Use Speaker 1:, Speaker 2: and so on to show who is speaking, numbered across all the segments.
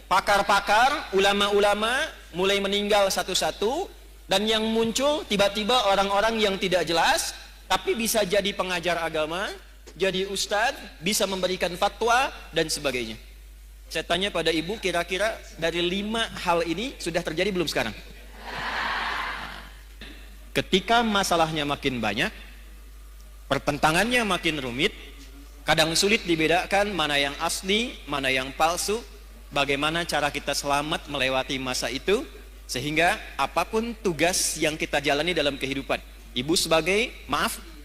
Speaker 1: pakar-pakar, ulama-ulama mulai meninggal satu-satu, dan yang muncul tiba-tiba orang-orang yang tidak jelas, tapi bisa jadi pengajar agama, jadi ustadz, bisa memberikan fatwa, dan sebagainya. Saya tanya pada ibu, kira-kira dari 5 hal ini sudah terjadi belum sekarang? Ketika masalahnya makin banyak, pertentangannya makin rumit, kadang sulit dibedakan mana yang asli, mana yang palsu, bagaimana cara kita selamat melewati masa itu, sehingga apapun tugas yang kita jalani dalam kehidupan, ibu sebagai,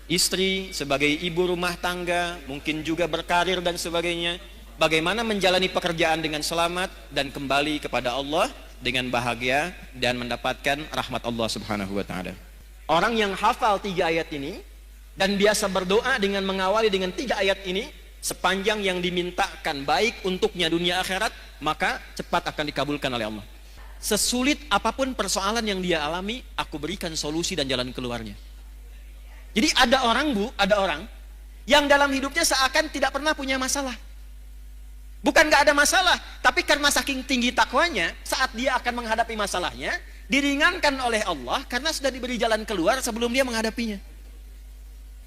Speaker 1: istri, sebagai ibu rumah tangga, mungkin juga berkarir dan sebagainya, bagaimana menjalani pekerjaan dengan selamat dan kembali kepada Allah dengan bahagia dan mendapatkan rahmat Allah Subhanahu wa taala. Orang yang hafal 3 ayat ini dan biasa berdoa dengan mengawali dengan 3 ayat ini, sepanjang yang dimintakan baik untuknya dunia akhirat, maka cepat akan dikabulkan oleh Allah. Sesulit apapun persoalan yang dia alami, aku berikan solusi dan jalan keluarnya. Jadi ada orang yang dalam hidupnya seakan tidak pernah punya masalah. Bukan gak ada masalah, tapi karena saking tinggi takwanya, saat dia akan menghadapi masalahnya, diringankan oleh Allah karena sudah diberi jalan keluar sebelum dia menghadapinya.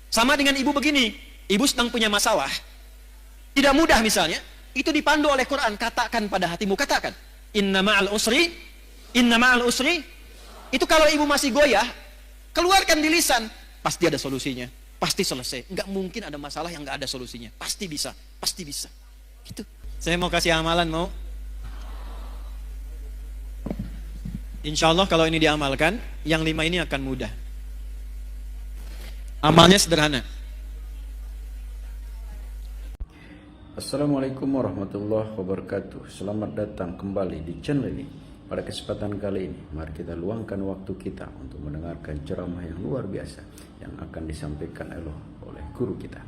Speaker 1: Sama dengan ibu begini, ibu sedang punya masalah, tidak mudah misalnya, itu dipandu oleh Quran, katakan pada hatimu, katakan, inna ma'al usri, itu kalau ibu masih goyah, keluarkan di lisan, pasti ada solusinya, pasti selesai. Nggak mungkin ada masalah yang nggak ada solusinya, pasti bisa, gitu. Saya mau kasih amalan, mau? Insya Allah kalau ini diamalkan, yang 5 ini akan mudah. Amalnya sederhana.
Speaker 2: Assalamualaikum warahmatullahi wabarakatuh. Selamat datang kembali di channel ini. Pada kesempatan kali ini, mari kita luangkan waktu kita untuk mendengarkan ceramah yang luar biasa yang akan disampaikan oleh guru kita.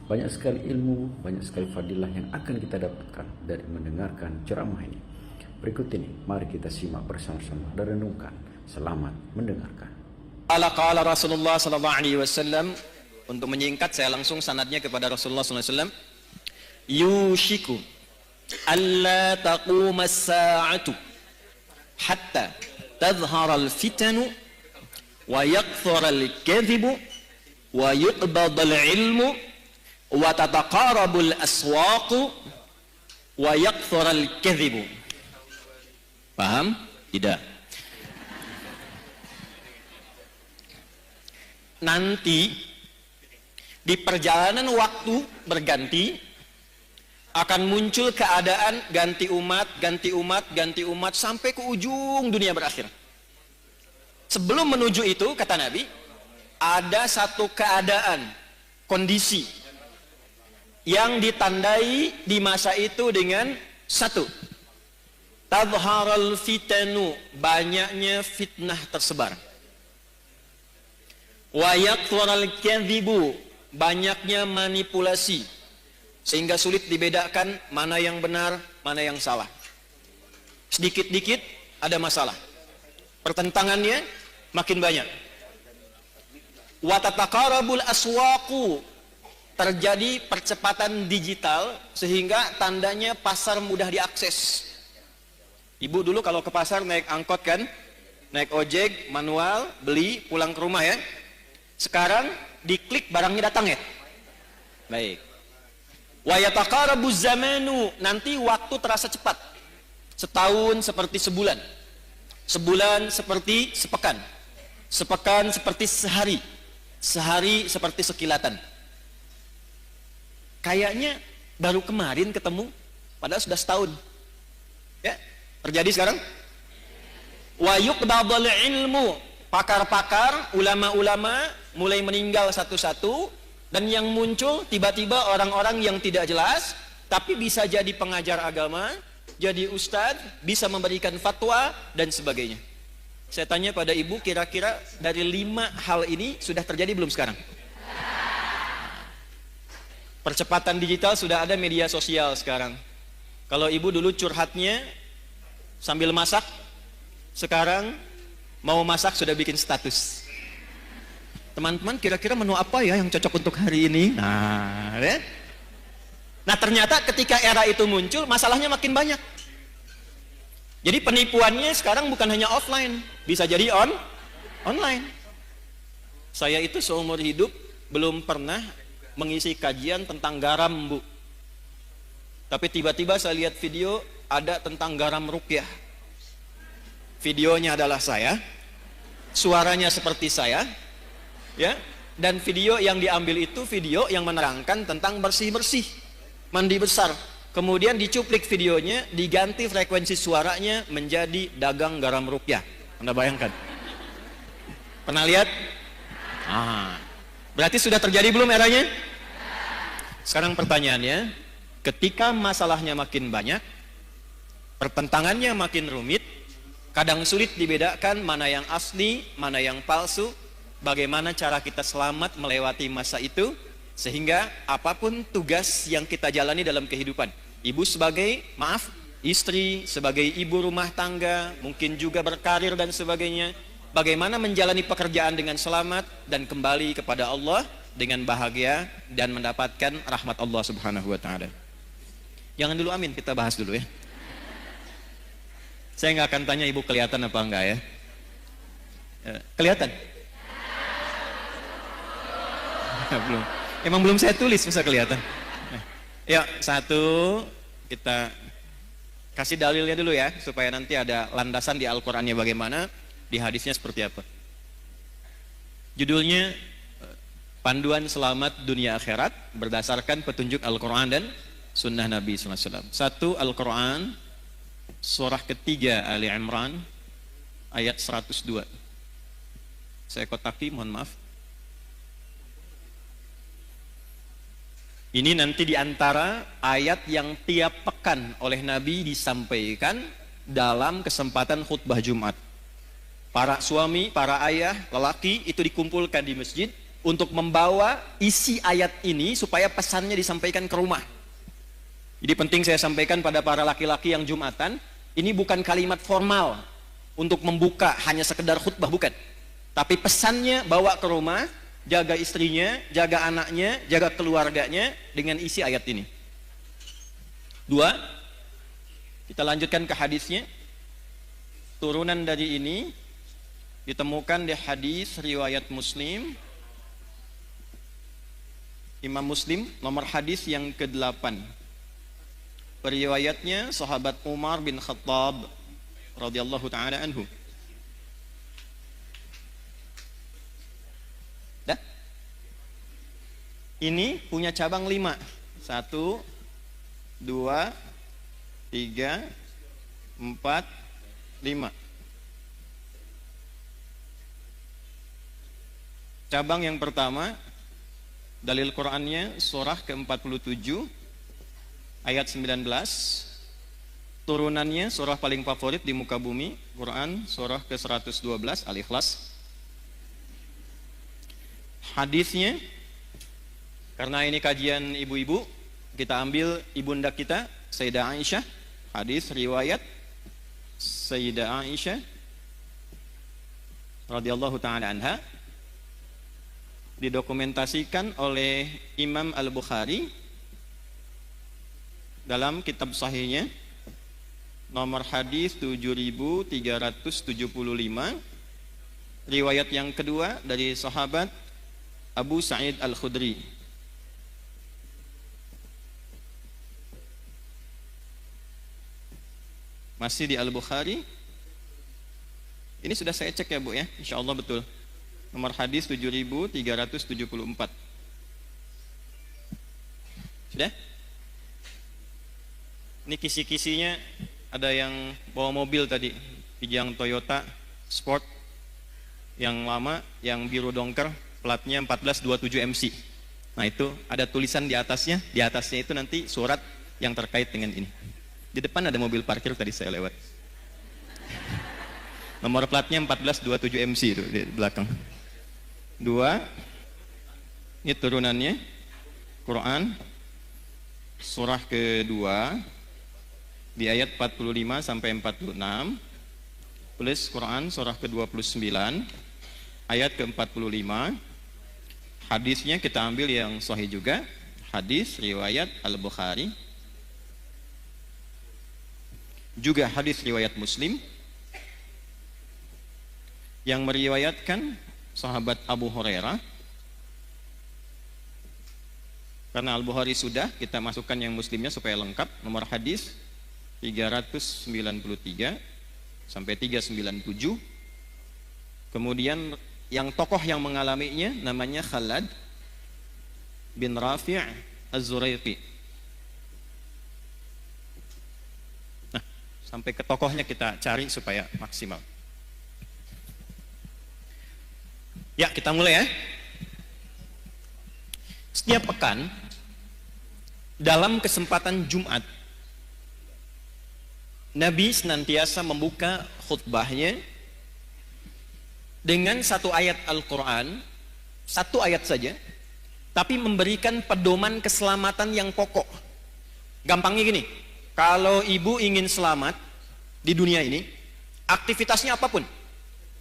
Speaker 2: Banyak sekali ilmu, banyak sekali fadilah yang akan kita dapatkan dari mendengarkan ceramah ini. Berikut ini, mari kita simak bersama-sama dan renungkan. Selamat mendengarkan.
Speaker 1: Qala Rasulullah sallallahu alaihi wasallam, untuk menyingkat saya langsung sanadnya kepada Rasulullah sallallahu alaihi wasallam. Yushiku alla taquma as-sa'atu hatta tadhhara al-fitanu wa yakthura al-kadhibu wa yuqbada al-ilmu wa tataqarabu al-aswaqu wa yakthura al-kadhibu. Paham? Tidak. Nanti di perjalanan waktu berganti akan muncul keadaan ganti umat sampai ke ujung dunia berakhir. Sebelum menuju itu, kata Nabi, ada satu keadaan, kondisi yang ditandai di masa itu dengan 1, tadharal fitanu, banyaknya fitnah tersebar. Wa yakthurul kadhibu, banyaknya manipulasi, sehingga sulit dibedakan mana yang benar, mana yang salah. Sedikit-dikit ada masalah, pertentangannya makin banyak. Wa tataqarabul aswaqu, terjadi percepatan digital sehingga tandanya pasar mudah diakses. Ibu dulu kalau ke pasar naik angkot kan, naik ojek manual, beli pulang ke rumah ya. Sekarang diklik barangnya datang ya. Baik. Wa yataqarabu zamanu, nanti waktu terasa cepat. Setahun seperti sebulan, sebulan seperti sepekan, sepekan seperti sehari, sehari seperti sekilatan. Kayaknya baru kemarin ketemu, padahal sudah setahun. Ya, terjadi sekarang. Wa yuqbadul ilmu, pakar-pakar, ulama-ulama mulai meninggal satu-satu, dan yang muncul tiba-tiba orang-orang yang tidak jelas, tapi bisa jadi pengajar agama, jadi ustadz, bisa memberikan fatwa dan sebagainya. Saya tanya pada ibu, kira-kira dari 5 hal ini sudah terjadi belum sekarang? Percepatan digital, sudah ada media sosial sekarang. Kalau ibu dulu curhatnya sambil masak, sekarang mau masak sudah bikin status. Teman-teman, kira-kira menu apa ya yang cocok untuk hari ini? Nah, ya? Nah ternyata ketika era itu muncul, masalahnya makin banyak. Jadi penipuannya sekarang bukan hanya offline, bisa jadi online. Saya itu seumur hidup belum pernah mengisi kajian tentang garam, Bu. Tapi tiba-tiba saya lihat video ada tentang garam ruqyah. Videonya adalah saya, suaranya seperti saya, ya. Dan video yang diambil itu video yang menerangkan tentang bersih-bersih, mandi besar. Kemudian dicuplik videonya, diganti frekuensi suaranya menjadi dagang garam ruqyah. Anda bayangkan? Pernah lihat? Berarti sudah terjadi belum eranya? Sekarang pertanyaannya, ketika masalahnya makin banyak, pertentangannya makin rumit, kadang sulit dibedakan mana yang asli, mana yang palsu, bagaimana cara kita selamat melewati masa itu, sehingga apapun tugas yang kita jalani dalam kehidupan, ibu sebagai, istri, sebagai ibu rumah tangga, mungkin juga berkarir dan sebagainya, bagaimana menjalani pekerjaan dengan selamat dan kembali kepada Allah dengan bahagia dan mendapatkan rahmat Allah Subhanahu wa Ta'ala. Jangan dulu amin, kita bahas dulu ya. Saya nggak akan tanya ibu kelihatan apa enggak ya. Kelihatan? Belum. Emang belum saya tulis, bisa kelihatan. Ya, satu, kita kasih dalilnya dulu ya, supaya nanti ada landasan di Al-Qur'annya bagaimana, di hadisnya seperti apa. Judulnya Panduan Selamat Dunia Akhirat berdasarkan petunjuk Al-Qur'an dan Sunnah Nabi SAW. Satu, Al-Qur'an surah ketiga Ali Imran ayat 102. Saya kotaki, mohon maaf. Ini nanti diantara ayat yang tiap pekan oleh Nabi disampaikan dalam kesempatan khutbah Jumat. Para suami, para ayah, lelaki itu dikumpulkan di masjid untuk membawa isi ayat ini supaya pesannya disampaikan ke rumah. Jadi penting saya sampaikan pada para laki-laki yang Jumatan, ini bukan kalimat formal untuk membuka hanya sekedar khutbah, bukan. Tapi pesannya bawa ke rumah, jaga istrinya, jaga anaknya, jaga keluarganya dengan isi ayat ini. Dua, kita lanjutkan ke hadisnya. Turunan dari ini ditemukan di hadis riwayat Muslim, Imam Muslim, nomor hadis yang ke-8. Periwayatnya sahabat Umar bin Khattab radhiyallahu taala anhu. Ini punya cabang 5. 1, 2, 3, 4, 5. Cabang yang pertama, dalil Qur'annya surah ke-47 ayat 19. Turunannya surah paling favorit di muka bumi, Quran surah ke-112 Al-Ikhlas. Hadisnya, karena ini kajian ibu-ibu, kita ambil ibunda kita Sayyidah Aisyah, hadis riwayat Sayyidah Aisyah radhiyallahu taala anha, didokumentasikan oleh Imam Al-Bukhari dalam kitab sahihnya nomor hadis 7375. Riwayat yang kedua dari sahabat Abu Sa'id Al-Khudri. Masih di Al-Bukhari. Ini sudah saya cek ya Bu ya, insya Allah betul. Nomor hadis 7374. Sudah? Ini kisi-kisinya, ada yang bawa mobil tadi, Kijang Toyota Sport yang lama, yang biru dongker, platnya 1427 MC. Nah itu ada tulisan di atasnya itu nanti surat yang terkait dengan ini. Di depan ada mobil parkir tadi saya lewat. Nomor platnya 1427 MC itu di belakang. 2. Ini turunannya Quran surah kedua di ayat 45 sampai 46 plus Quran surah ke-29 ayat ke-45. Hadisnya kita ambil yang sahih juga, hadis riwayat Al-Bukhari. juga hadis riwayat Muslim yang meriwayatkan sahabat Abu Hurairah. Karena Al-Bukhari sudah, kita masukkan yang Muslimnya supaya lengkap. Nomor hadis 393 sampai 397. Kemudian yang tokoh yang mengalaminya namanya Khalad bin Rafi' Az-Zuraiqi. Nah, sampai ke tokohnya kita cari supaya maksimal. Ya, kita mulai ya. Setiap pekan dalam kesempatan Jumat, Nabi senantiasa membuka khutbahnya dengan satu ayat Al-Quran, satu ayat saja, tapi memberikan pedoman keselamatan yang pokok. Gampangnya gini, kalau ibu ingin selamat di dunia ini, aktivitasnya apapun,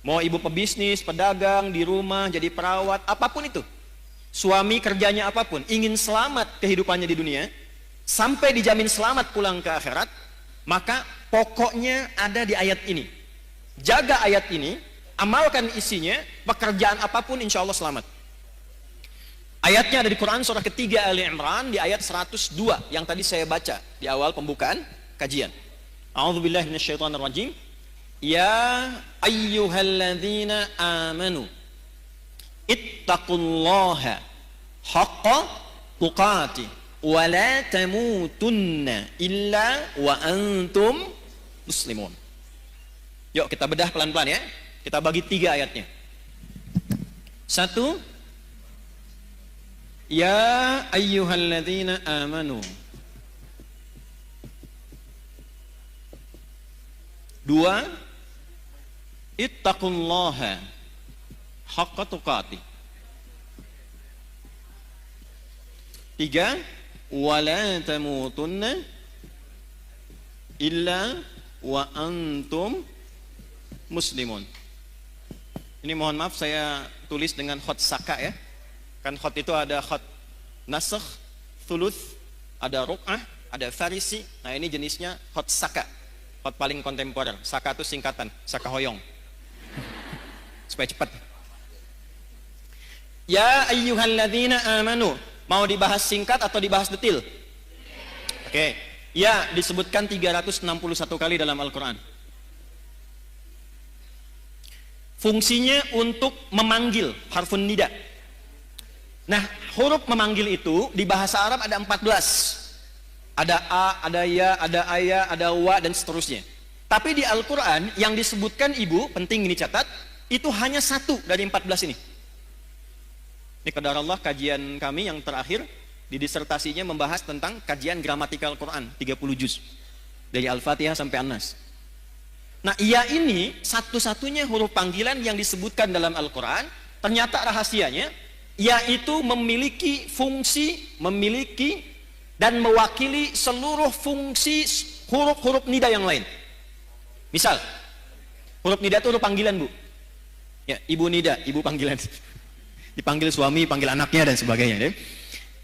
Speaker 1: mau ibu pebisnis, pedagang, di rumah, jadi perawat, apapun itu, suami kerjanya apapun, ingin selamat kehidupannya di dunia, sampai dijamin selamat pulang ke akhirat, maka pokoknya ada di ayat ini. Jaga ayat ini, amalkan isinya, pekerjaan apapun insya Allah selamat. Ayatnya ada di Quran surah ketiga Ali Imran di ayat 102 yang tadi saya baca di awal pembukaan kajian. A'udzubillahi minasyaitonirrajim. Ya ayyuhalladzina amanu ittaqullaha haqqa tuqatih wa la tamutunna illa wa antum muslimun. Yuk kita bedah pelan-pelan ya. Kita bagi 3 ayatnya. 1, ya ayyuhalladzina amanu. 2, ittaqullaha haqqa tuqatih. 3, wala tamutunna illa wa antum muslimun. Ini mohon maaf saya tulis dengan khot saka ya. Kan khot itu ada khot nasakh, thuluth, ada ruk'ah, ada farisi. Nah ini jenisnya khot saka, khot paling kontemporer. Saka itu singkatan, saka hoyong, supaya cepat. Ya ayyuhalladzina amanu. Mau dibahas singkat atau dibahas detil? Oke. Ya, disebutkan 361 kali dalam Al-Quran. Fungsinya untuk memanggil, harfun nida. Nah, huruf memanggil itu di bahasa Arab ada 14. Ada a, ada ya, ada aya, ada wa, dan seterusnya. Tapi di Al-Quran yang disebutkan ibu, penting ini catat, itu hanya 1 dari 14 ini. Ini qadarullah kajian kami yang terakhir di disertasinya membahas tentang kajian gramatikal Quran 30 juz dari Al-Fatihah sampai An-Nas. Nah, ia ini satu-satunya huruf panggilan yang disebutkan dalam Al-Quran. Ternyata rahasianya, yaitu memiliki fungsi, memiliki dan mewakili seluruh fungsi huruf-huruf nida yang lain. Misal, huruf nida itu huruf panggilan, Bu. Ya, ibu nida, ibu panggilan. Dipanggil suami, panggil anaknya dan sebagainya.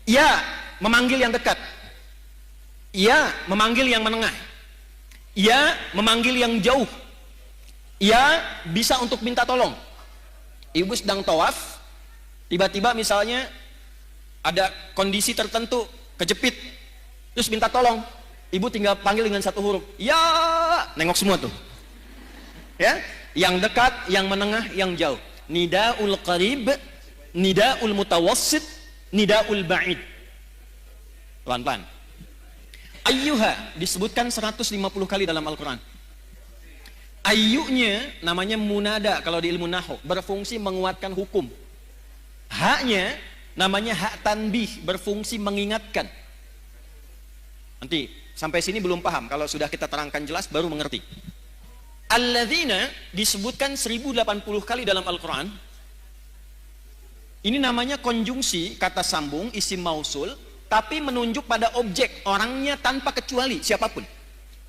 Speaker 1: Ya, memanggil yang dekat. Ya, memanggil yang menengah. Ya, memanggil yang jauh. Ya, bisa untuk minta tolong. Ibu sedang tawaf, tiba-tiba misalnya ada kondisi tertentu, kejepit, terus minta tolong. Ibu tinggal panggil dengan 1 huruf. Ya, nengok semua tuh. Ya, yang dekat, yang menengah, yang jauh. Nidaul qarib, nidaul mutawassit, nidaul ba'id. Pelan-pelan. Ayyuha disebutkan 150 kali dalam Al-Quran. Ayyunya namanya munada kalau di ilmu nahwu, berfungsi menguatkan hukum. Haknya namanya hak tanbih, berfungsi mengingatkan. Nanti sampai sini belum paham, kalau sudah kita terangkan jelas baru mengerti. Alladzina disebutkan 1080 kali dalam Al-Quran. Ini namanya konjungsi, kata sambung, isim mausul, tapi menunjuk pada objek, orangnya tanpa kecuali, siapapun.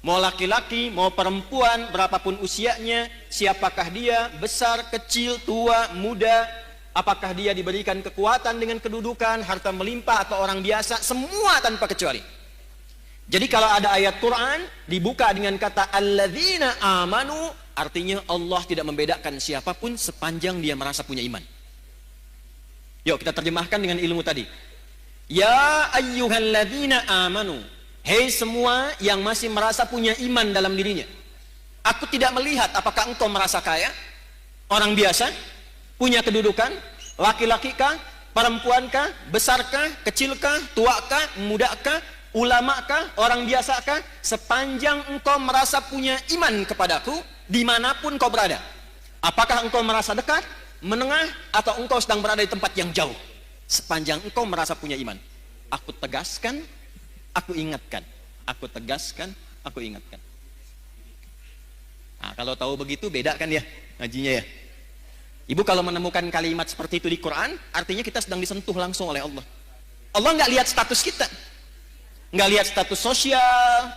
Speaker 1: Mau laki-laki, mau perempuan, berapapun usianya, siapakah dia, besar, kecil, tua, muda, apakah dia diberikan kekuatan dengan kedudukan, harta melimpah, atau orang biasa, semua tanpa kecuali. Jadi kalau ada ayat Quran dibuka dengan kata alladzina amanu, artinya Allah tidak membedakan siapapun sepanjang dia merasa punya iman. Yuk kita terjemahkan dengan ilmu tadi. Ya ayyuhalladzina amanu, hei semua yang masih merasa punya iman dalam dirinya. Aku tidak melihat apakah engkau merasa kaya, orang biasa, punya kedudukan, laki-laki kah, perempuan kah, besar kah, kecil kah, tua kah, muda kah, ulama kah, orang biasa kah, sepanjang engkau merasa punya iman kepadaku, dimanapun kau berada. Apakah engkau merasa dekat, menengah, atau engkau sedang berada di tempat yang jauh, sepanjang engkau merasa punya iman, aku tegaskan, aku ingatkan, aku tegaskan, aku ingatkan. Nah, kalau tahu begitu beda kan ya ngajinya ya. Ibu kalau menemukan kalimat seperti itu di Quran, artinya kita sedang disentuh langsung oleh Allah. Allah nggak lihat status kita, nggak lihat status sosial,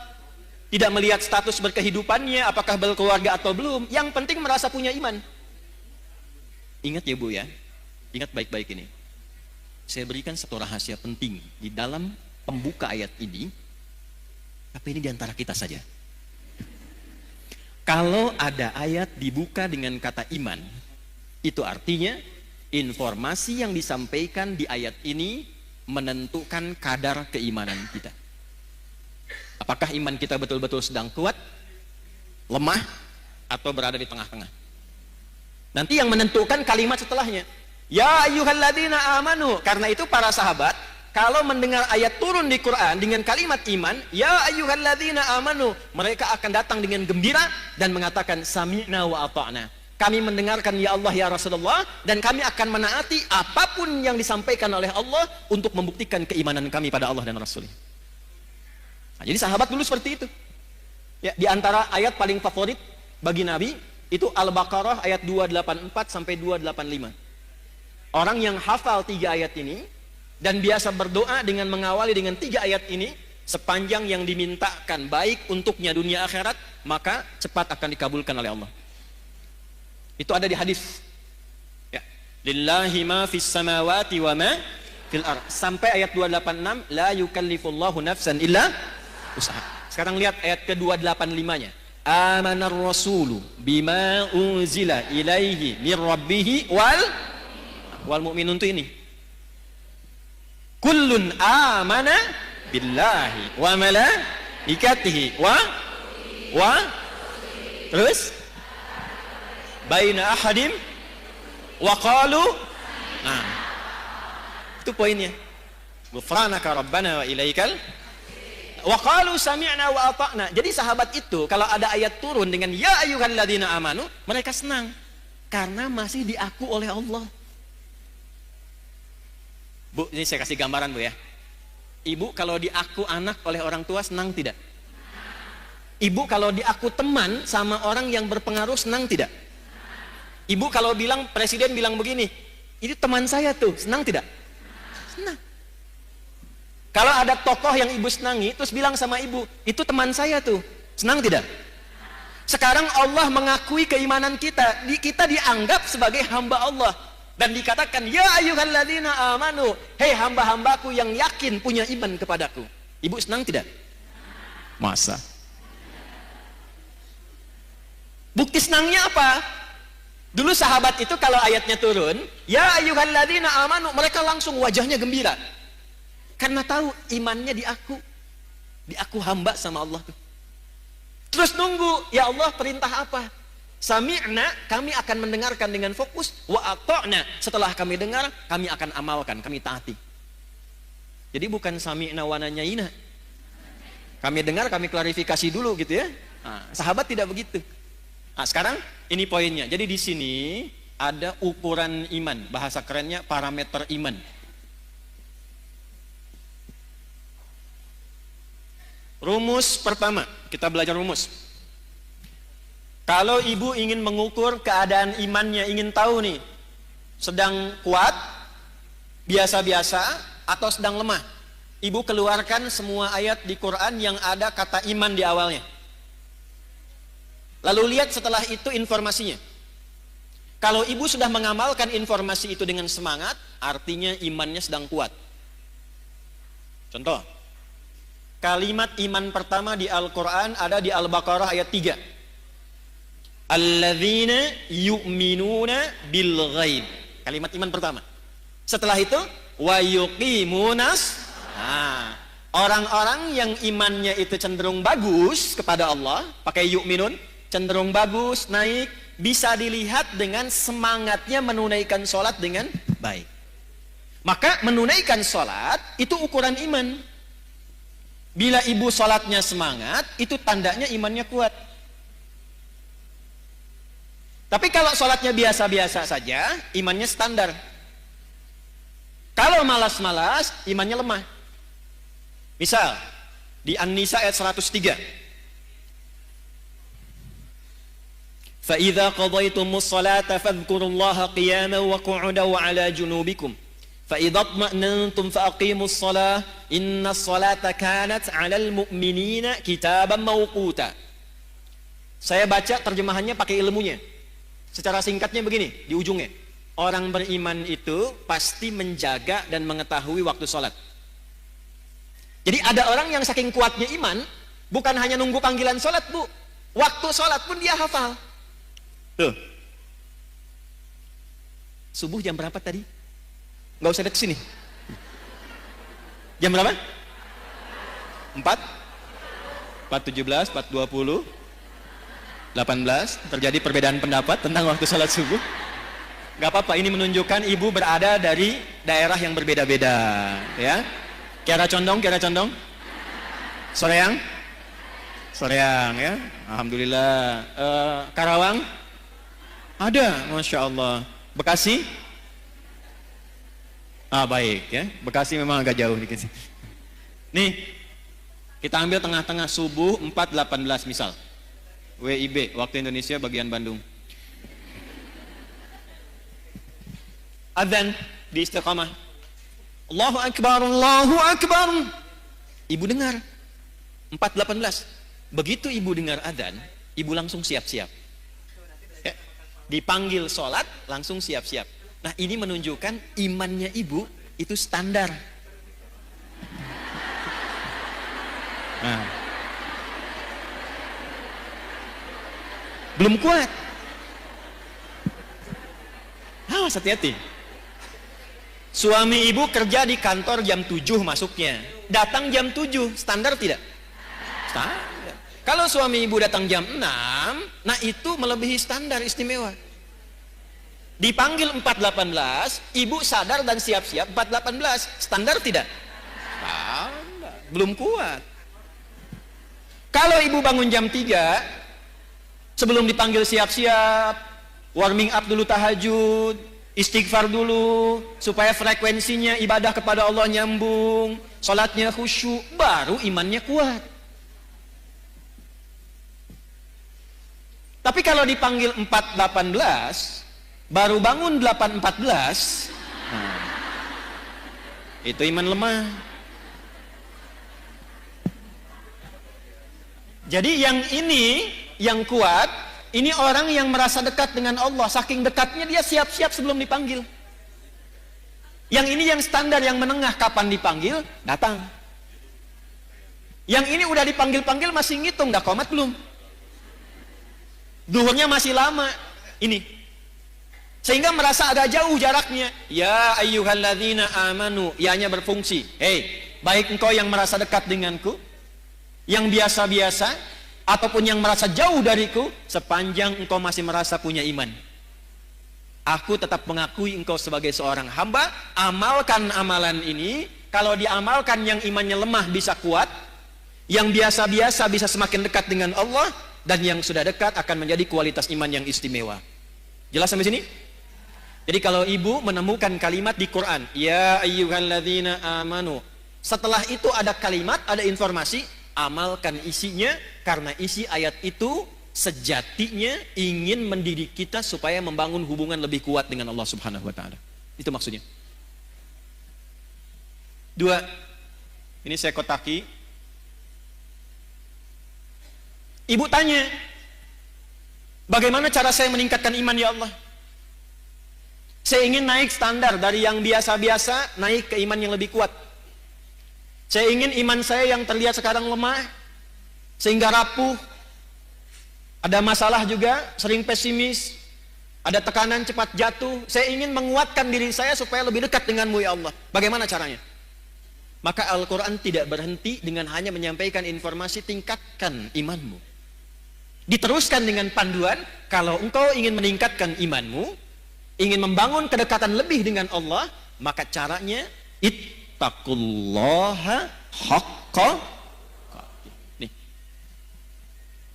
Speaker 1: tidak melihat status berkehidupannya, apakah berkeluarga atau belum. Yang penting merasa punya iman. Ingat ya Bu ya, ingat baik-baik ini. Saya berikan satu rahasia penting di dalam pembuka ayat ini, tapi ini diantara kita saja. Kalau ada ayat dibuka dengan kata iman, itu artinya informasi yang disampaikan di ayat ini menentukan kadar keimanan kita. Apakah iman kita betul-betul sedang kuat, lemah, atau berada di tengah-tengah? Nanti yang menentukan kalimat setelahnya. Ya ayyuhalladzina amanu. Karena itu para sahabat kalau mendengar ayat turun di Quran dengan kalimat iman, ya ayyuhalladzina amanu, mereka akan datang dengan gembira dan mengatakan sami'na wa ata'na. Kami mendengarkan ya Allah ya Rasulullah, dan kami akan menaati apapun yang disampaikan oleh Allah untuk membuktikan keimanan kami pada Allah dan Rasul. Nah, jadi sahabat dulu seperti itu. Ya, di antara ayat paling favorit bagi Nabi itu Al-Baqarah ayat 284 sampai 285. Orang yang hafal 3 ayat ini dan biasa berdoa dengan mengawali dengan 3 ayat ini, sepanjang yang dimintakan baik untuknya dunia akhirat, maka cepat akan dikabulkan oleh Allah. Itu ada di hadis. Ya. Lillahi ma fis samawati wa ma fil ardh. Sampai ayat 286, la yukallifullahu nafsan illa usaha. Sekarang lihat ayat ke-285-nya. Amanar rasulu bima unzila ilaihi mir rabbih wal mu'minun itu ini. Kullun amana billahi wa malaikatihi wa terus baina ahadim wa qalu. Nah, itu poinnya. Ghufranaka rabbana wa ilaikal wa qalu sami'na wa ata'na. Jadi sahabat itu kalau ada ayat turun dengan ya ayyuhalladzina amanu, mereka senang karena masih diaku oleh Allah. Bu, ini saya kasih gambaran Bu ya. Ibu kalau diaku anak oleh orang tua senang tidak? Ibu kalau diaku teman sama orang yang berpengaruh senang tidak? Ibu kalau bilang, presiden bilang begini, ini teman saya tuh, senang tidak? Senang. Kalau ada tokoh yang ibu senangi, terus bilang sama ibu, itu teman saya tuh, senang tidak? Sekarang Allah mengakui keimanan kita, kita dianggap sebagai hamba Allah. Dan dikatakan, ya ayyuhalladzina amanu, hei hamba-hambaku yang yakin punya iman kepadaku. Ibu senang tidak? Masa? Bukti senangnya apa? Dulu sahabat itu kalau ayatnya turun, ya ayyuhalladzina amanu, mereka langsung wajahnya gembira. Karena tahu imannya diaku hamba sama Allah. Terus nunggu, ya Allah perintah apa? Sami'na, kami akan mendengarkan dengan fokus, wa ata'na, setelah kami dengar, kami akan amalkan, kami taati. Jadi bukan sami'na wa nanyaina. Kami dengar, kami klarifikasi dulu gitu ya. Nah, sahabat tidak begitu. Nah, sekarang ini poinnya. Jadi di sini ada ukuran iman, bahasa kerennya parameter iman. Rumus pertama, kita belajar rumus. Kalau ibu ingin mengukur keadaan imannya, ingin tahu nih, sedang kuat, biasa-biasa, atau sedang lemah, ibu keluarkan semua ayat di Quran yang ada kata iman di awalnya. Lalu lihat setelah itu informasinya. Kalau ibu sudah mengamalkan informasi itu dengan semangat, artinya imannya sedang kuat. Contoh, kalimat iman pertama di Al-Quran ada di Al-Baqarah ayat 3. Alladzina yu'minuna bil ghaib. Kalimat iman pertama. Setelah itu wa yuqimunas. Nah, orang-orang yang imannya itu cenderung bagus kepada Allah, pakai yu'minun, cenderung bagus, naik, bisa dilihat dengan semangatnya menunaikan sholat dengan baik. Maka menunaikan sholat itu ukuran iman. Bila ibu sholatnya semangat, itu tandanya imannya kuat. Tapi kalau sholatnya biasa-biasa saja, imannya standar. Kalau malas-malas, imannya lemah. Misal, di An-Nisa ayat 103. فَإِذَا قَضَيْتُمُ الصَّلَاةَ فَاذْكُرُوا اللَّهَ قِيَامًا وَقُعُودًا وَعَلَى جُنُوبِكُمْ فَإِذَا اطْمَأْنَنْتُمْ فَأَقِيمُوا الصَّلَاةَ إِنَّ الصَّلَاةَ كَانَتْ عَلَى الْمُؤْمِنِينَ كِتَابًا مَوْقُوتًا. Saya baca terjemahannya pakai ilmunya. Secara singkatnya begini, di ujungnya. Orang beriman itu pasti menjaga dan mengetahui waktu sholat. Jadi ada orang yang saking kuatnya iman, bukan hanya nunggu panggilan sholat, Bu. Waktu sholat pun dia hafal. Tuh. Subuh jam berapa tadi? Nggak usah deket sini. Jam berapa? 4? 4.17, 4.20, 18. Terjadi perbedaan pendapat tentang waktu sholat subuh. Gak apa-apa, ini menunjukkan ibu berada dari daerah yang berbeda-beda, ya. Kiara Condong, Kiara Condong. Soreang, Soreang, ya. Alhamdulillah. Karawang, ada, masya Allah. Bekasi, baik, ya. Bekasi memang agak jauh dikit. Nih, kita ambil tengah-tengah subuh 4.18 misal. WIB, waktu Indonesia bagian Bandung. Adzan di istiqamah. Allahu Akbar, Allahu Akbar. Ibu dengar 4.18. Begitu ibu dengar adzan, ibu langsung siap-siap. Ya, dipanggil sholat, langsung siap-siap. Nah, ini menunjukkan imannya ibu itu standar. Nah, belum kuat. Awas, hati-hati. Suami ibu kerja di kantor jam 7 masuknya, datang jam 7, standar tidak? Standar. Kalau suami ibu datang jam 6, nah itu melebihi standar istimewa. Dipanggil 4.18, ibu sadar dan siap-siap 4.18, standar tidak? Standar. Belum kuat. Kalau ibu bangun jam 3, sebelum dipanggil siap-siap, warming up dulu tahajud, istighfar dulu, supaya frekuensinya ibadah kepada Allah nyambung, sholatnya khusyuk, baru imannya kuat. Tapi kalau dipanggil 4.18, baru bangun 8.14, nah, itu iman lemah. Jadi yang ini, yang kuat, ini orang yang merasa dekat dengan Allah. Saking dekatnya dia siap-siap sebelum dipanggil. Yang ini yang standar, yang menengah, kapan dipanggil, datang. Yang ini udah dipanggil-panggil masih ngitung, dah qomat belum? Duhurnya masih lama. Ini. Sehingga merasa agak jauh jaraknya. Ya ayyuhalladzina amanu, ya-nya berfungsi. Hei, baik engkau yang merasa dekat denganku, yang biasa-biasa, ataupun yang merasa jauh dariku, sepanjang engkau masih merasa punya iman, aku tetap mengakui engkau sebagai seorang hamba. Amalkan amalan ini. Kalau diamalkan, yang imannya lemah bisa kuat, yang biasa-biasa bisa semakin dekat dengan Allah, dan yang sudah dekat akan menjadi kualitas iman yang istimewa. Jelas sampai sini? Jadi kalau ibu menemukan kalimat di Quran, ya ayyuhalladzina amanu, setelah itu ada kalimat, ada informasi, amalkan isinya, karena isi ayat itu sejatinya ingin mendidik kita supaya membangun hubungan lebih kuat dengan Allah Subhanahu wa taala. Itu maksudnya. 2. Ini saya kotaki. Ibu tanya, bagaimana cara saya meningkatkan iman ya Allah? Saya ingin naik standar dari yang biasa-biasa naik ke iman yang lebih kuat. Saya ingin iman saya yang terlihat sekarang lemah, sehingga rapuh, ada masalah juga, sering pesimis, ada tekanan cepat jatuh. Saya ingin menguatkan diri saya supaya lebih dekat denganmu ya Allah. Bagaimana caranya? Maka Al-Quran tidak berhenti dengan hanya menyampaikan informasi, tingkatkan imanmu. Diteruskan dengan panduan, kalau engkau ingin meningkatkan imanmu, ingin membangun kedekatan lebih dengan Allah, maka caranya ittaqullaha haqqa.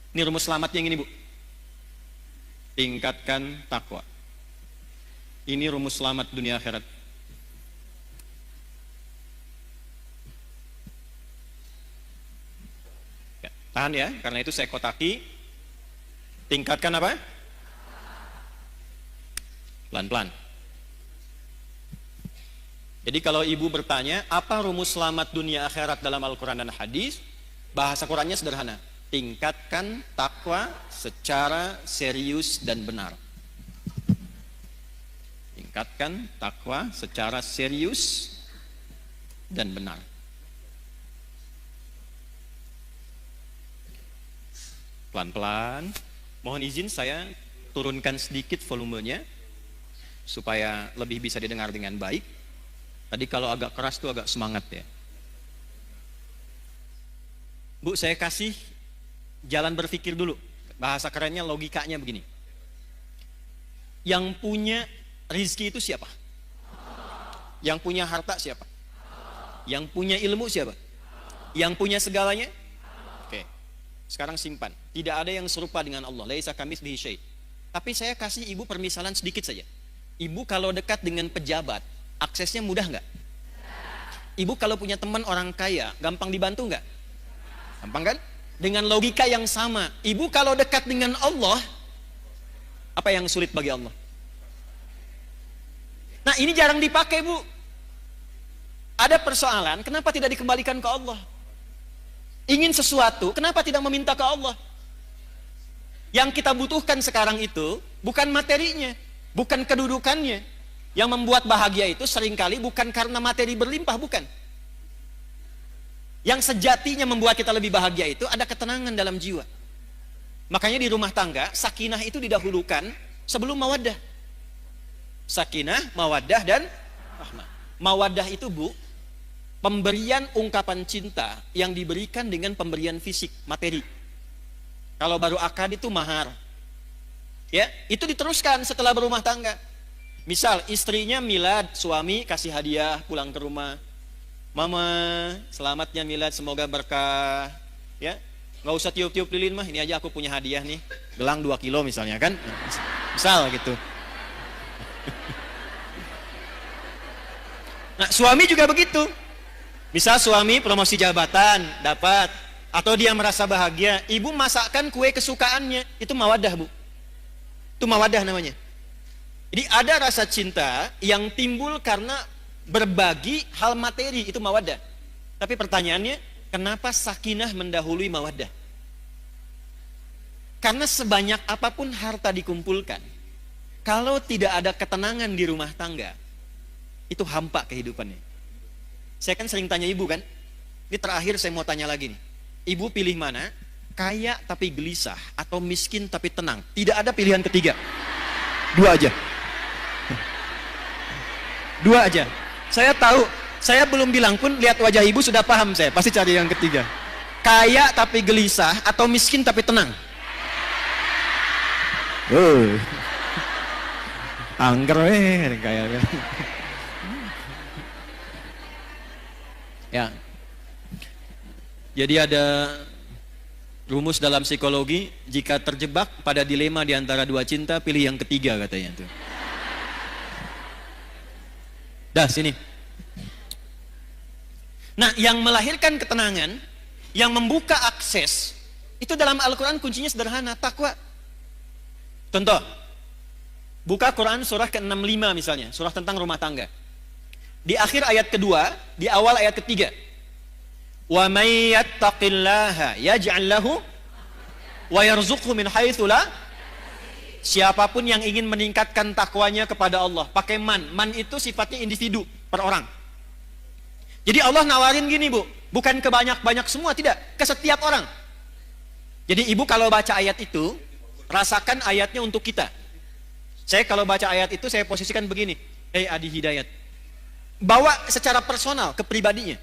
Speaker 1: Ini rumus selamatnya yang ini, Bu. Tingkatkan takwa. Ini rumus selamat dunia akhirat. Ya, tahan ya, karena itu saya kotaki. Tingkatkan apa? Pelan-pelan. Jadi kalau ibu bertanya, apa rumus selamat dunia akhirat dalam Al-Quran dan hadis? Bahasa Qurannya sederhana. Tingkatkan takwa secara serius dan benar. Tingkatkan takwa secara serius dan benar. Pelan-pelan. Mohon izin saya turunkan sedikit volumenya supaya lebih bisa didengar dengan baik. Tadi kalau agak keras tuh agak semangat ya. Bu, saya kasih jalan berpikir dulu. Bahasa kerennya, logikanya begini. Yang punya rizki itu siapa? Yang punya harta siapa? Yang punya ilmu siapa? Yang punya segalanya? Oke. Sekarang simpan. Tidak ada yang serupa dengan Allah. Laisa kamitslihi syai'. Tapi saya kasih ibu permisalan sedikit saja. Ibu kalau dekat dengan pejabat, aksesnya mudah nggak? Ibu kalau punya teman orang kaya, gampang dibantu nggak? Gampang kan? Dengan logika yang sama, ibu kalau dekat dengan Allah, apa yang sulit bagi Allah? Nah, ini jarang dipakai, Bu. Ada persoalan, kenapa tidak dikembalikan ke Allah? Ingin sesuatu, kenapa tidak meminta ke Allah? Yang kita butuhkan sekarang itu bukan materinya, bukan kedudukannya. Yang membuat bahagia itu seringkali bukan karena materi berlimpah, bukan. Yang sejatinya membuat kita lebih bahagia itu ada ketenangan dalam jiwa. Makanya di rumah tangga, sakinah itu didahulukan sebelum mawaddah. Sakinah, mawaddah, dan rahmah. Mawaddah itu, Bu, pemberian ungkapan cinta yang diberikan dengan pemberian fisik, materi. Kalau baru akad itu mahar. Ya, itu diteruskan setelah berumah tangga. Misal istrinya milad, suami kasih hadiah pulang ke rumah. Mama, selamatnya milad, semoga berkah. Ya, nggak usah tiup-tiup lilin mah, ini aja aku punya hadiah nih. Gelang 2 kilo misalnya kan. Misal gitu. Nah, suami juga begitu. Misal suami promosi jabatan dapat, atau dia merasa bahagia, ibu masakkan kue kesukaannya, itu mawaddah, Bu. Itu mawaddah namanya. Jadi ada rasa cinta yang timbul karena berbagi hal materi, itu mawaddah. Tapi pertanyaannya, kenapa sakinah mendahului mawaddah? Karena sebanyak apapun harta dikumpulkan, kalau tidak ada ketenangan di rumah tangga, itu hampa kehidupannya. Saya kan sering tanya ibu kan, ini terakhir saya mau tanya lagi nih. Ibu pilih mana? Kaya tapi gelisah atau miskin tapi tenang? Tidak ada pilihan ketiga. Dua aja. Dua aja. Saya tahu, saya belum bilang pun lihat wajah ibu sudah paham saya. Pasti cari yang ketiga. Kaya tapi gelisah atau miskin tapi tenang? Angger kayak. Ya. Jadi ada rumus dalam psikologi, jika terjebak pada dilema di antara dua cinta, pilih yang ketiga katanya tuh. Dah sini. Nah, yang melahirkan ketenangan, yang membuka akses, itu dalam Al-Quran kuncinya sederhana, takwa. Contoh, buka Quran surah ke-65 misalnya, surah tentang rumah tangga. Di akhir ayat kedua, di awal ayat ketiga. Wa may yattaqillaha yaj'al lahu wa yarzuqhu min haitsu la. Siapapun yang ingin meningkatkan takwanya kepada Allah, pakai man. Man itu sifatnya individu, per orang. Jadi Allah nawarin gini, Bu. Bukan ke banyak-banyak semua, tidak. Ke setiap orang. Jadi ibu kalau baca ayat itu, rasakan ayatnya untuk kita. Saya kalau baca ayat itu, saya posisikan begini. Adi Hidayat. Bawa secara personal, ke pribadinya.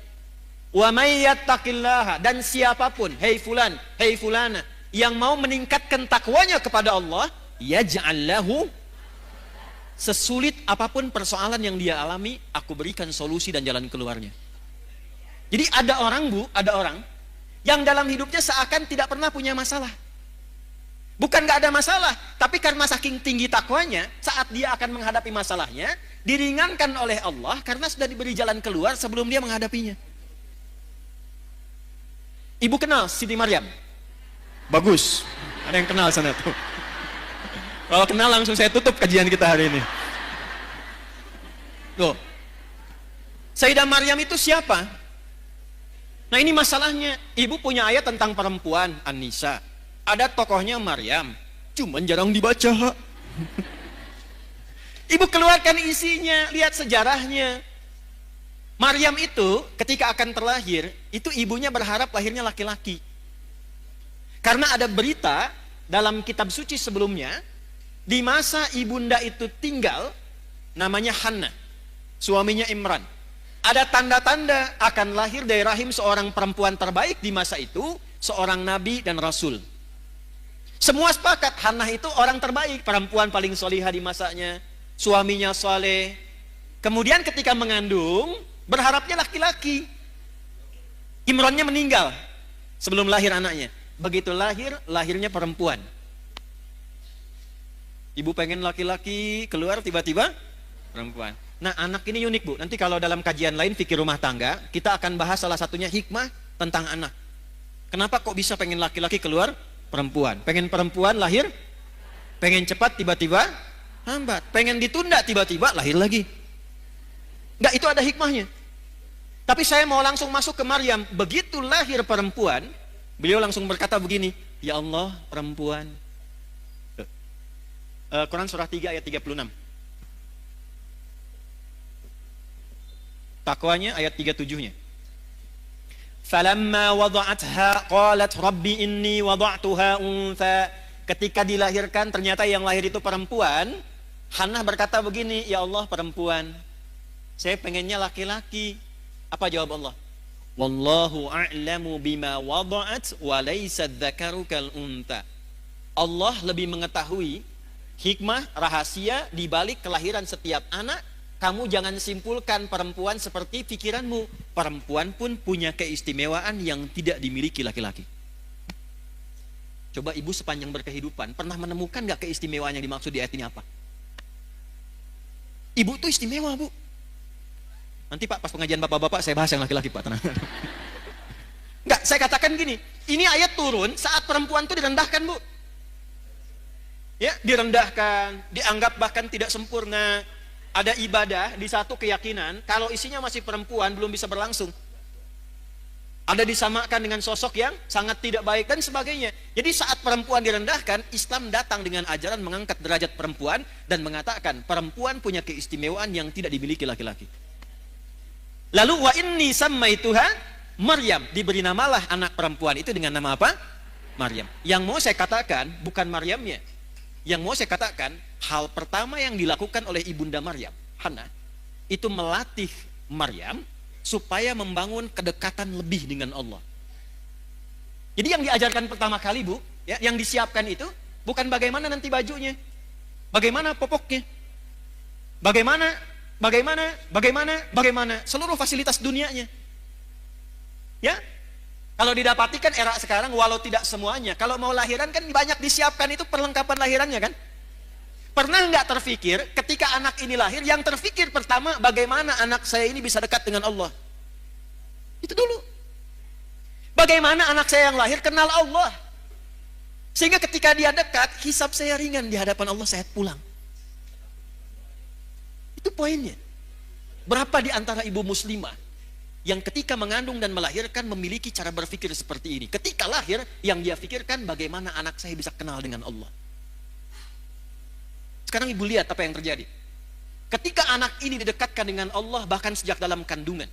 Speaker 1: Wa may yattaqillaha, dan siapapun, hei fulan, hei fulana, yang mau meningkatkan takwanya kepada Allah, yaj'al lahu, sesulit apapun persoalan yang dia alami, aku berikan solusi dan jalan keluarnya. Jadi ada orang, Bu, ada orang yang dalam hidupnya seakan tidak pernah punya masalah. Bukan gak ada masalah, tapi karena saking tinggi takwanya, saat dia akan menghadapi masalahnya, diringankan oleh Allah karena sudah diberi jalan keluar sebelum dia menghadapinya. Ibu kenal Siti Maryam? Bagus. Ada yang kenal sana tuh. Kalau kenal langsung saya tutup kajian kita hari ini. Loh. Sayyidah Maryam itu siapa? Nah ini masalahnya. Ibu punya ayat tentang perempuan, An-Nisa. Ada tokohnya Maryam. Cuman jarang dibaca. Ibu keluarkan isinya, lihat sejarahnya. Maryam itu ketika akan terlahir, itu ibunya berharap lahirnya laki-laki. Karena ada berita dalam kitab suci sebelumnya, di masa ibunda itu tinggal, namanya Hannah, suaminya Imran. Ada tanda-tanda akan lahir dari rahim seorang perempuan terbaik di masa itu, seorang nabi dan rasul. Semua sepakat, Hannah itu orang terbaik, perempuan paling solihah di masanya, suaminya soleh. Kemudian ketika mengandung, berharapnya laki-laki. Imrannya meninggal sebelum lahir anaknya. Begitu lahir, lahirnya perempuan. Ibu pengen laki-laki, keluar tiba-tiba perempuan. Nah anak ini unik, Bu. Nanti kalau dalam kajian lain fikih rumah tangga, kita akan bahas salah satunya hikmah tentang anak. Kenapa kok bisa pengen laki-laki keluar perempuan? Pengen perempuan lahir, pengen cepat tiba-tiba lambat. Pengen ditunda tiba-tiba lahir lagi. Enggak, itu ada hikmahnya. Tapi saya mau langsung masuk ke Maryam. Begitu lahir perempuan, beliau langsung berkata begini, ya Allah, perempuan. Quran surah 3 ayat 36. Takwanya ayat 37-nya. Falamma wada'atha qalat rabbi inni wada'tuha untha. Ketika dilahirkan ternyata yang lahir itu perempuan, Hannah berkata begini, ya Allah, perempuan. Saya pengennya laki-laki. Apa jawab Allah? Wallahu a'lamu bima wada'at wa laysa dzakaru kal unta. Allah lebih mengetahui hikmah, rahasia di balik kelahiran setiap anak. Kamu jangan simpulkan perempuan seperti pikiranmu. Perempuan pun punya keistimewaan yang tidak dimiliki laki-laki. Coba ibu sepanjang berkehidupan pernah menemukan gak keistimewaan yang dimaksud di ayat ini apa? Ibu tuh istimewa, Bu. Nanti Pak, pas pengajian bapak-bapak saya bahas yang laki-laki, Pak, tenang. Enggak, saya katakan gini, ini ayat turun saat perempuan itu direndahkan, Bu. Ya, direndahkan, dianggap bahkan tidak sempurna. Ada ibadah di satu keyakinan, kalau isinya masih perempuan belum bisa berlangsung. Ada disamakan dengan sosok yang sangat tidak baik dan sebagainya. Jadi saat perempuan direndahkan, Islam datang dengan ajaran mengangkat derajat perempuan dan mengatakan perempuan punya keistimewaan yang tidak dimiliki laki-laki. Lalu wa inni sammaituha Maryam, diberi namalah anak perempuan itu dengan nama apa? Maryam. Yang mau saya katakan bukan Maryamnya. Yang mau saya katakan, hal pertama yang dilakukan oleh ibunda Maryam, Hannah, itu melatih Maryam supaya membangun kedekatan lebih dengan Allah. Jadi yang diajarkan pertama kali, Bu, ya, yang disiapkan itu bukan bagaimana nanti bajunya, bagaimana popoknya, bagaimana seluruh fasilitas dunianya. Ya, kalau didapati kan era sekarang, walau tidak semuanya, kalau mau lahiran kan banyak disiapkan itu perlengkapan lahirannya kan. Pernah nggak terfikir ketika anak ini lahir, yang terfikir pertama bagaimana anak saya ini bisa dekat dengan Allah? Itu dulu. Bagaimana anak saya yang lahir kenal Allah? Sehingga ketika dia dekat, hisab saya ringan di hadapan Allah, saya pulang. Itu poinnya. Berapa di antara ibu muslimah yang ketika mengandung dan melahirkan memiliki cara berpikir seperti ini? Ketika lahir, yang dia pikirkan bagaimana anak saya bisa kenal dengan Allah. Sekarang ibu lihat apa yang terjadi. Ketika anak ini didekatkan dengan Allah bahkan sejak dalam kandungan.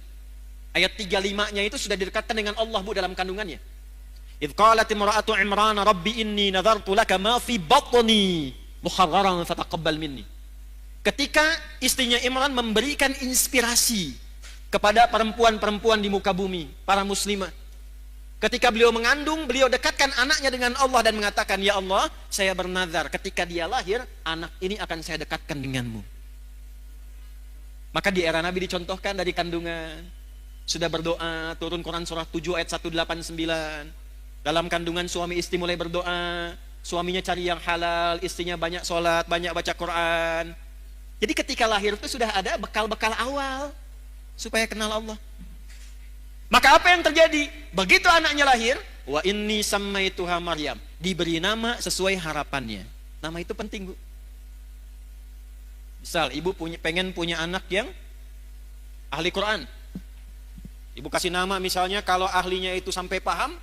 Speaker 1: Ayat 35-nya itu sudah didekatkan dengan Allah, Bu, dalam kandungannya. Idh qalat imra'atu Imran rabbi inni nadhartu laka ma fi batni muharraran fataqabbal minni. Ketika istrinya Imran memberikan inspirasi kepada perempuan-perempuan di muka bumi, para muslimah. Ketika beliau mengandung, beliau dekatkan anaknya dengan Allah dan mengatakan, ya Allah, saya bernazar ketika dia lahir, anak ini akan saya dekatkan denganmu. Maka di era Nabi dicontohkan dari kandungan. Sudah berdoa, turun Quran surah 7 ayat 189. Dalam kandungan suami istri mulai berdoa, suaminya cari yang halal, istrinya banyak sholat, banyak baca Quran. Jadi ketika lahir itu sudah ada bekal-bekal awal supaya kenal Allah. Maka apa yang terjadi? Begitu anaknya lahir, wa inni sammaituha Maryam, diberi nama sesuai harapannya. Nama itu penting, Bu. Misal ibu pengen punya anak yang ahli Quran. Ibu kasih nama misalnya, kalau ahlinya itu sampai paham,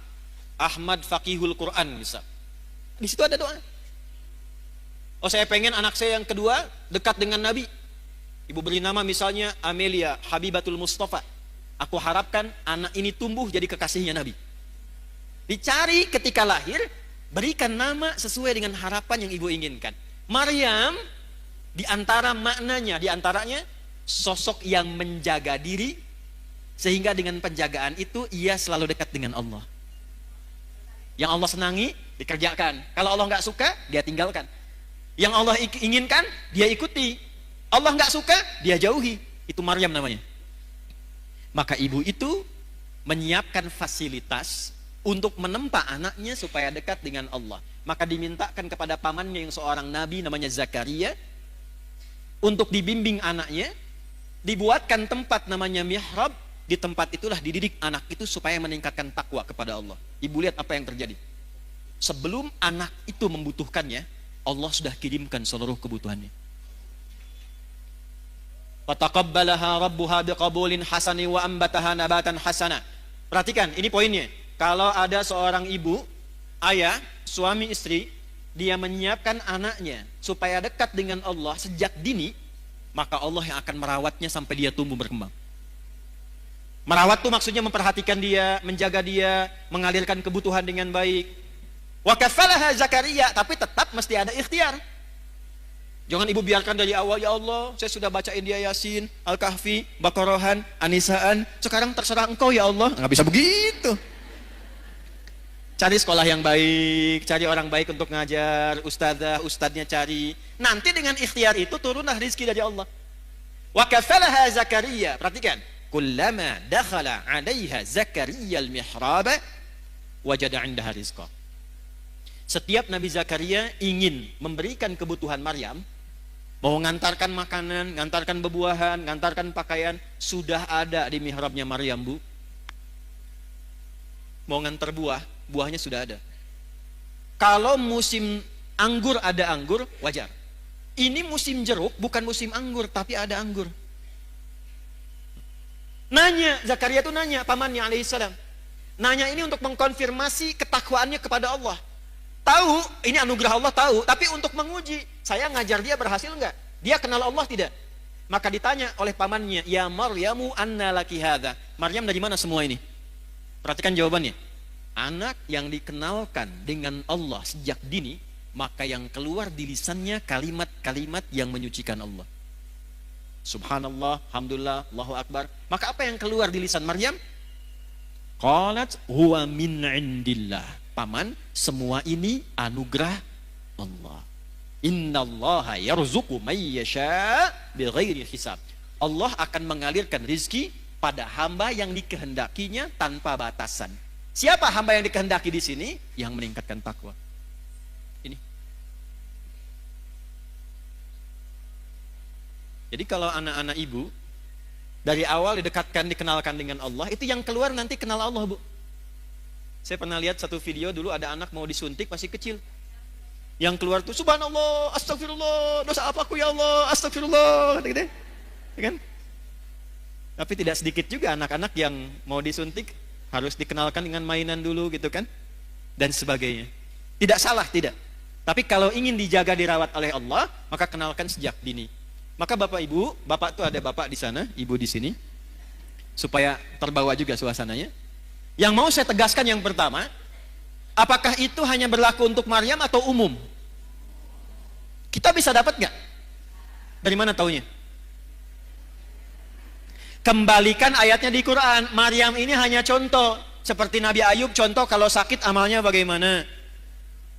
Speaker 1: Ahmad Faqihul Quran misal. Di situ ada doa. Oh, saya pengen anak saya yang kedua dekat dengan Nabi. Ibu beri nama misalnya Amelia Habibatul Mustafa. Aku harapkan anak ini tumbuh jadi kekasihnya Nabi. Dicari ketika lahir, berikan nama sesuai dengan harapan yang ibu inginkan. Maryam, di antara maknanya, di antaranya sosok yang menjaga diri, sehingga dengan penjagaan itu ia selalu dekat dengan Allah. Yang Allah senangi, dikerjakan. Kalau Allah nggak suka, dia tinggalkan. Yang Allah inginkan, dia ikuti. Allah nggak suka, dia jauhi. Itu Maryam namanya. Maka ibu itu menyiapkan fasilitas untuk menempa anaknya supaya dekat dengan Allah. Maka dimintakan kepada pamannya yang seorang nabi namanya Zakaria untuk dibimbing anaknya, dibuatkan tempat namanya mihrab. Di tempat itulah dididik anak itu supaya meningkatkan takwa kepada Allah. Ibu lihat apa yang terjadi. Sebelum anak itu membutuhkannya, Allah sudah kirimkan seluruh kebutuhannya. Fataqabbalaha rabbuha biqabulin hasani wa ambataha nabatan hasana. Perhatikan, ini poinnya. Kalau ada seorang ibu, ayah, suami istri, dia menyiapkan anaknya supaya dekat dengan Allah sejak dini, maka Allah yang akan merawatnya sampai dia tumbuh berkembang. Merawat itu maksudnya memperhatikan dia, menjaga dia, mengalirkan kebutuhan dengan baik. Wa kafalaha Zakaria, tapi tetap mesti ada ikhtiar. Jangan ibu biarkan dari awal, ya Allah, saya sudah bacain dia Yasin, Al-Kahfi, Baqarahan, Anisaan, sekarang terserah engkau ya Allah. Nggak bisa begitu. Cari sekolah yang baik, cari orang baik untuk ngajar, ustadznya cari. Nanti dengan ikhtiar itu turunlah rezeki dari Allah. Wa kafalaha Zakaria, perhatikan. Kullama dakhala 'alaiha Zakaria al-mihraba wajada 'indaha rizqa. Setiap Nabi Zakaria ingin memberikan kebutuhan Maryam, mau ngantarkan makanan, ngantarkan bebuahan, ngantarkan pakaian, sudah ada di mihrabnya Maryam, Bu. Mau ngantar buahnya sudah ada. Kalau musim anggur ada anggur, wajar. Ini musim jeruk, bukan musim anggur, tapi ada anggur. Nanya, Zakaria itu nanya, pamannya alaihissalam. Nanya ini untuk mengkonfirmasi ketakwaannya kepada Allah. Tahu, ini anugerah Allah tahu, tapi untuk menguji, saya ngajar dia berhasil enggak? Dia kenal Allah tidak? Maka ditanya oleh pamannya, ya Maryamu anna laki hadza. Maryam dari mana semua ini? Perhatikan jawabannya. Anak yang dikenalkan dengan Allah sejak dini, maka yang keluar di lisannya kalimat-kalimat yang menyucikan Allah. Subhanallah, Alhamdulillah, Allahu Akbar. Maka apa yang keluar di lisan Maryam? Qalat huwa min indillah. Paman, semua ini anugerah Allah. Innallaha yarzuqu may yasha bighairi hisab. Allah akan mengalirkan rizki pada hamba yang dikehendakinya tanpa batasan. Siapa hamba yang dikehendaki di sini? Yang meningkatkan takwa. Ini. Jadi kalau anak-anak ibu dari awal didekatkan, dikenalkan dengan Allah, itu yang keluar nanti kenal Allah, Bu. Saya pernah lihat satu video dulu, ada anak mau disuntik masih kecil. Yang keluar tuh subhanallah, astagfirullah, dosa apa aku ya Allah, astagfirullah, gitu-gitu. Ya kan? Tapi tidak sedikit juga anak-anak yang mau disuntik harus dikenalkan dengan mainan dulu gitu kan, dan sebagainya. Tidak salah, tidak. Tapi kalau ingin dijaga, dirawat oleh Allah, maka kenalkan sejak dini. Maka Bapak Ibu, Bapak tuh ada Bapak di sana, Ibu di sini. supaya terbawa juga suasananya. Yang mau saya tegaskan yang pertama, apakah itu hanya berlaku untuk Maryam atau umum? Kita bisa dapat nggak? Dari mana taunya? Kembalikan ayatnya di Quran. Maryam ini hanya contoh. Seperti Nabi Ayub contoh kalau sakit amalnya bagaimana.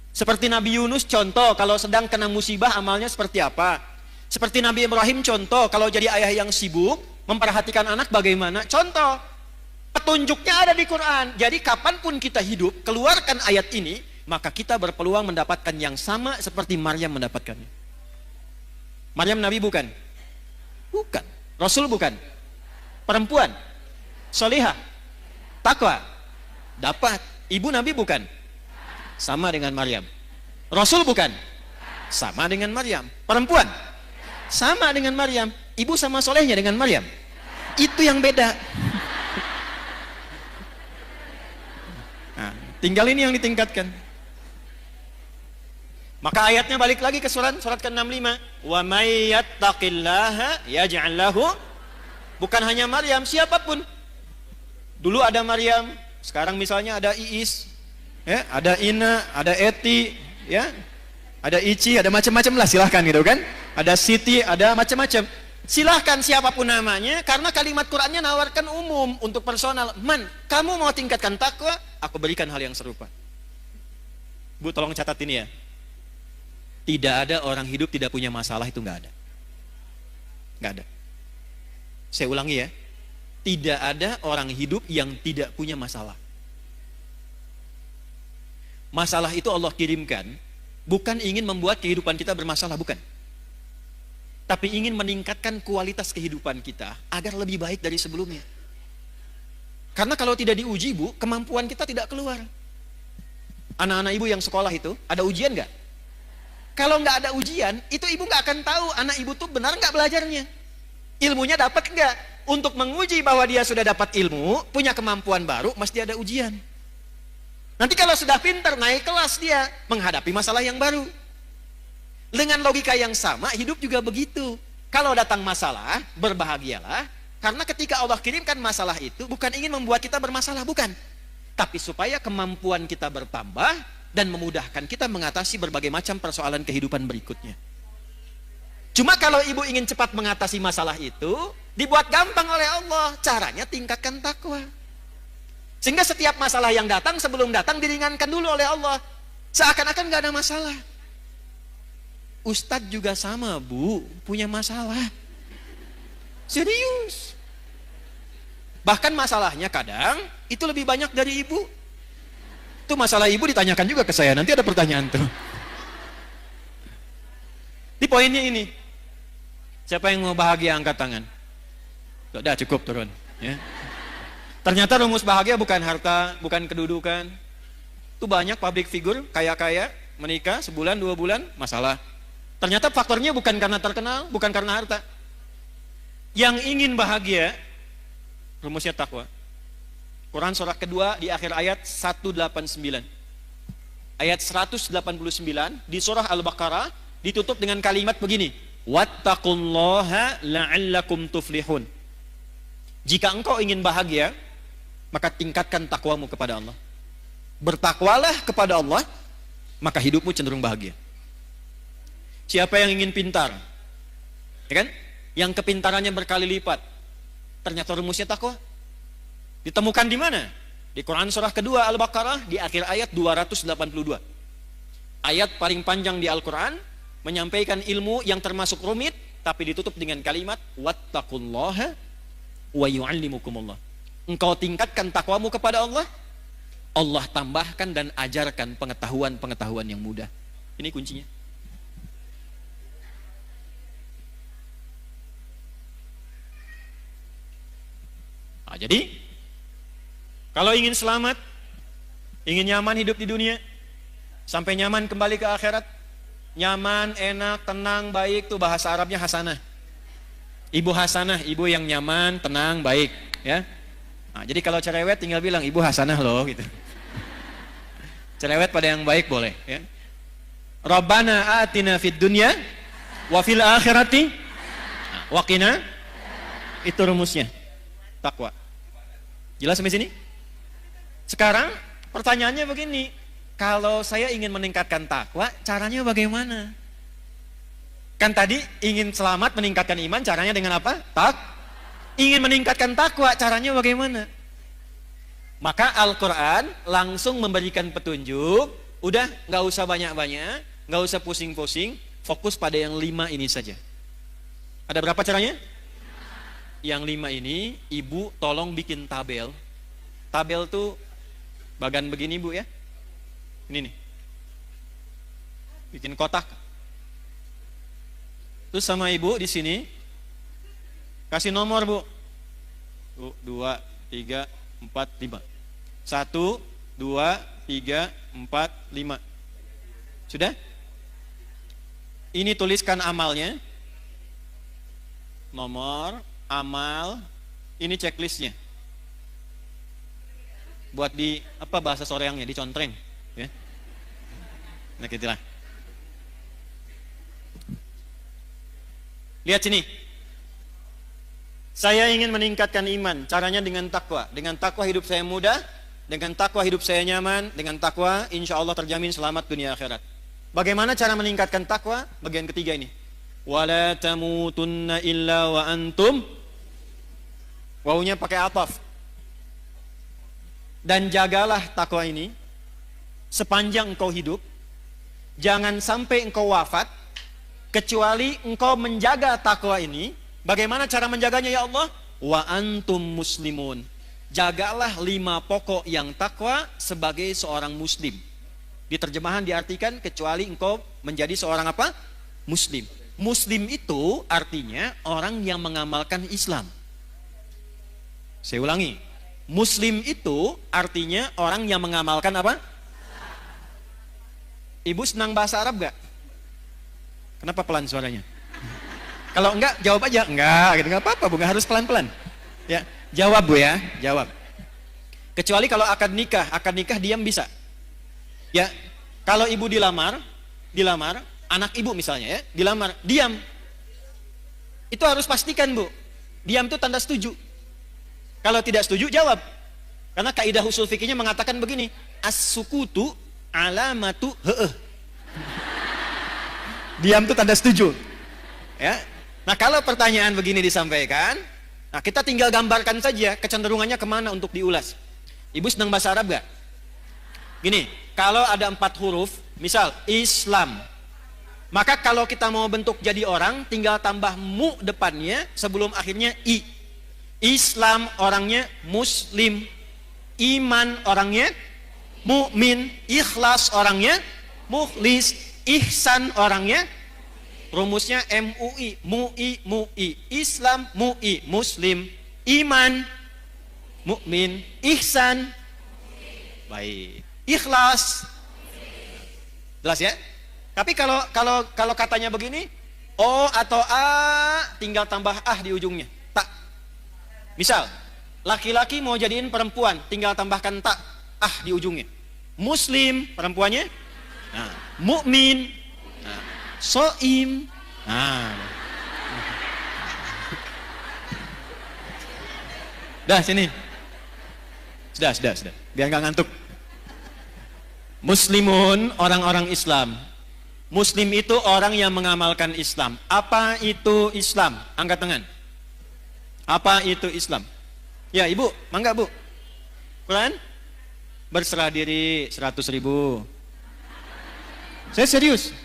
Speaker 1: Seperti Nabi Yunus contoh kalau sedang kena musibah amalnya seperti apa. Seperti Nabi Ibrahim contoh kalau jadi ayah yang sibuk memperhatikan anak bagaimana. Contoh. Petunjuknya ada di Quran. Jadi kapanpun kita hidup, keluarkan ayat ini, maka kita berpeluang mendapatkan yang sama seperti Maryam mendapatkannya. Maryam Nabi bukan? Bukan. Rasul bukan? Perempuan? Solihah? Takwa? Dapat. Ibu Nabi bukan? Sama dengan Maryam. Rasul bukan? Sama dengan Maryam. Perempuan? Sama dengan Maryam. Ibu sama solehnya dengan Maryam. Itu yang beda. Nah, tinggal ini yang ditingkatkan. Maka ayatnya balik lagi ke surat ke-65. Wa may yattaqillaha yaj'al lahu. Bukan hanya Maryam, siapapun. Dulu ada Maryam, sekarang misalnya ada Iis, ya, ada Ina, ada Eti, ya, ada Ici, ada macam-macam lah, silahkan gitu kan. Ada Siti, ada macam-macam. Silahkan siapapun namanya, karena kalimat Qur'annya nawarkan umum untuk personal. Man, kamu mau tingkatkan takwa, aku berikan hal yang serupa. Bu, tolong catat ini ya. Tidak ada orang hidup tidak punya masalah, itu nggak ada. Nggak ada. Saya ulangi ya. Tidak ada orang hidup yang tidak punya masalah. Masalah itu Allah kirimkan bukan ingin membuat kehidupan kita bermasalah, bukan. Tapi ingin meningkatkan kualitas kehidupan kita agar lebih baik dari sebelumnya. Karena kalau tidak diuji, Bu, kemampuan kita tidak keluar. Anak-anak ibu yang sekolah itu, ada ujian nggak? Kalau nggak ada ujian, itu ibu nggak akan tahu anak ibu tuh benar nggak belajarnya. Ilmunya dapat nggak? Untuk menguji bahwa dia sudah dapat ilmu, punya kemampuan baru, mesti ada ujian. Nanti kalau sudah pintar, naik kelas dia, menghadapi masalah yang baru. Dengan logika yang sama, hidup juga begitu. Kalau datang masalah, berbahagialah. Karena ketika Allah kirimkan masalah itu, bukan ingin membuat kita bermasalah, bukan. Tapi supaya kemampuan kita bertambah, dan memudahkan kita mengatasi berbagai macam persoalan kehidupan berikutnya. Cuma kalau ibu ingin cepat mengatasi masalah itu, dibuat gampang oleh Allah. Caranya tingkatkan takwa. Sehingga setiap masalah yang datang, sebelum datang diringankan dulu oleh Allah. Seakan-akan gak ada masalah. Ustadz juga sama, Bu, punya masalah. Serius. Bahkan masalahnya kadang itu lebih banyak dari ibu. Itu masalah ibu ditanyakan juga ke saya. Nanti ada pertanyaan tuh. Di poinnya ini. Siapa yang mau bahagia angkat tangan? Sudah cukup turun. Ya. Ternyata rumus bahagia bukan harta, bukan kedudukan. Itu banyak public figure, kaya-kaya, menikah, sebulan, 2 bulan, masalah. Ternyata faktornya bukan karena terkenal, bukan karena harta. Yang ingin bahagia, rumusnya takwa. Quran surah kedua di akhir ayat 189. Ayat 189 di surah Al-Baqarah ditutup dengan kalimat begini. Wattaqullaha la'allakum tuflihun. Jika engkau ingin bahagia, maka tingkatkan takwamu kepada Allah. Bertakwalah kepada Allah, maka hidupmu cenderung bahagia. Siapa yang ingin pintar? Ya kan? Yang kepintarannya berkali lipat. Ternyata rumusnya takwa. Ditemukan di mana? Di Quran surah kedua Al-Baqarah di akhir ayat 282. Ayat paling panjang di Al-Quran menyampaikan ilmu yang termasuk rumit tapi ditutup dengan kalimat wattaqullaha wa yu'allimukumullah. Engkau tingkatkan takwamu kepada Allah, Allah tambahkan dan ajarkan pengetahuan-pengetahuan yang mudah. Ini kuncinya. Nah, jadi kalau ingin selamat, ingin nyaman hidup di dunia, sampai nyaman kembali ke akhirat, nyaman, enak, tenang, baik, tuh bahasa Arabnya hasanah. Ibu hasanah, ibu yang nyaman, tenang, baik, ya. Nah, jadi kalau cerewet tinggal bilang ibu hasanah loh gitu. Cerewet pada yang baik boleh, ya. Rabbana atina fid dunya wa fil akhirati wa qina. Itu rumusnya. Takwa. Jelas sampai sini? Sekarang pertanyaannya begini, kalau saya ingin meningkatkan takwa, caranya bagaimana? Kan tadi ingin selamat meningkatkan iman, caranya dengan apa? Ingin meningkatkan takwa, caranya bagaimana? Maka Al-Quran langsung memberikan petunjuk, udah nggak usah banyak-banyak, nggak usah pusing-pusing, fokus pada yang 5 ini saja. Ada berapa caranya? Yang 5 ini, ibu tolong bikin tabel. Tabel tuh bagan begini bu ya. Ini nih. Bikin kotak. Terus sama ibu di sini kasih nomor bu. 2, 3, 4, 5. 1, 2, 3, 4, 5. Sudah? Ini tuliskan amalnya. Nomor, amal, ini checklistnya. Buat di apa bahasa soreangnya, dicontreng, ya. Nah, gitulah. Lihat sini. Saya ingin meningkatkan iman, caranya dengan takwa. Dengan takwa hidup saya mudah, dengan takwa hidup saya nyaman, dengan takwa insya Allah terjamin selamat dunia akhirat. Bagaimana cara meningkatkan takwa? Bagian ketiga ini. Wala tamutunna illa wa antum. Wawunya pakai ataf. Dan jagalah takwa ini sepanjang engkau hidup. Jangan sampai engkau wafat kecuali engkau menjaga takwa ini. Bagaimana cara menjaganya ya Allah? Wa antum muslimun. Jagalah 5 pokok yang takwa sebagai seorang muslim. Di terjemahan diartikan kecuali engkau menjadi seorang apa? Muslim. Muslim itu artinya orang yang mengamalkan Islam. Saya ulangi. Muslim itu artinya orang yang mengamalkan apa? Ibu senang bahasa Arab gak? Kenapa pelan suaranya? Kalau enggak, jawab aja. Enggak, gitu, enggak apa-apa bu, enggak harus pelan-pelan. Ya, jawab bu ya, jawab. Kecuali kalau akad nikah diam bisa. Ya, kalau ibu dilamar, anak ibu misalnya ya, dilamar, diam. Itu harus pastikan bu. Diam itu tanda setuju. Kalau tidak setuju, jawab. Karena kaidah usul fikihnya mengatakan begini, as-sukutu alamatu heeh. Diam itu tanda setuju. Ya. Nah kalau pertanyaan begini disampaikan, nah kita tinggal gambarkan saja kecenderungannya kemana untuk diulas. Ibu senang bahasa Arab gak? Gini, kalau ada 4 huruf, misal Islam, maka kalau kita mau bentuk jadi orang, tinggal tambah mu depannya sebelum akhirnya i. Islam orangnya muslim, iman orangnya mukmin, ikhlas orangnya mukhlis, ihsan orangnya rumusnya MUI, MUI, Islam, MUI, Muslim, iman, mukmin, ihsan, baik, ikhlas, jelas ya? Tapi kalau katanya begini, O atau A, tinggal tambah ah di ujungnya, tak. Misal, laki-laki mau jadiin perempuan, tinggal tambahkan tak, ah di ujungnya. Muslim, perempuannya, nah, mukmin, nah, soim, nah. Dah sini. Sudah. Biar nggak ngantuk. Muslimun, orang-orang Islam. Muslim itu orang yang mengamalkan Islam. Apa itu Islam? Angkat tangan. Apa itu Islam? Ya ibu, mangga bu. Quran? Berserah diri 100.000. Saya serius.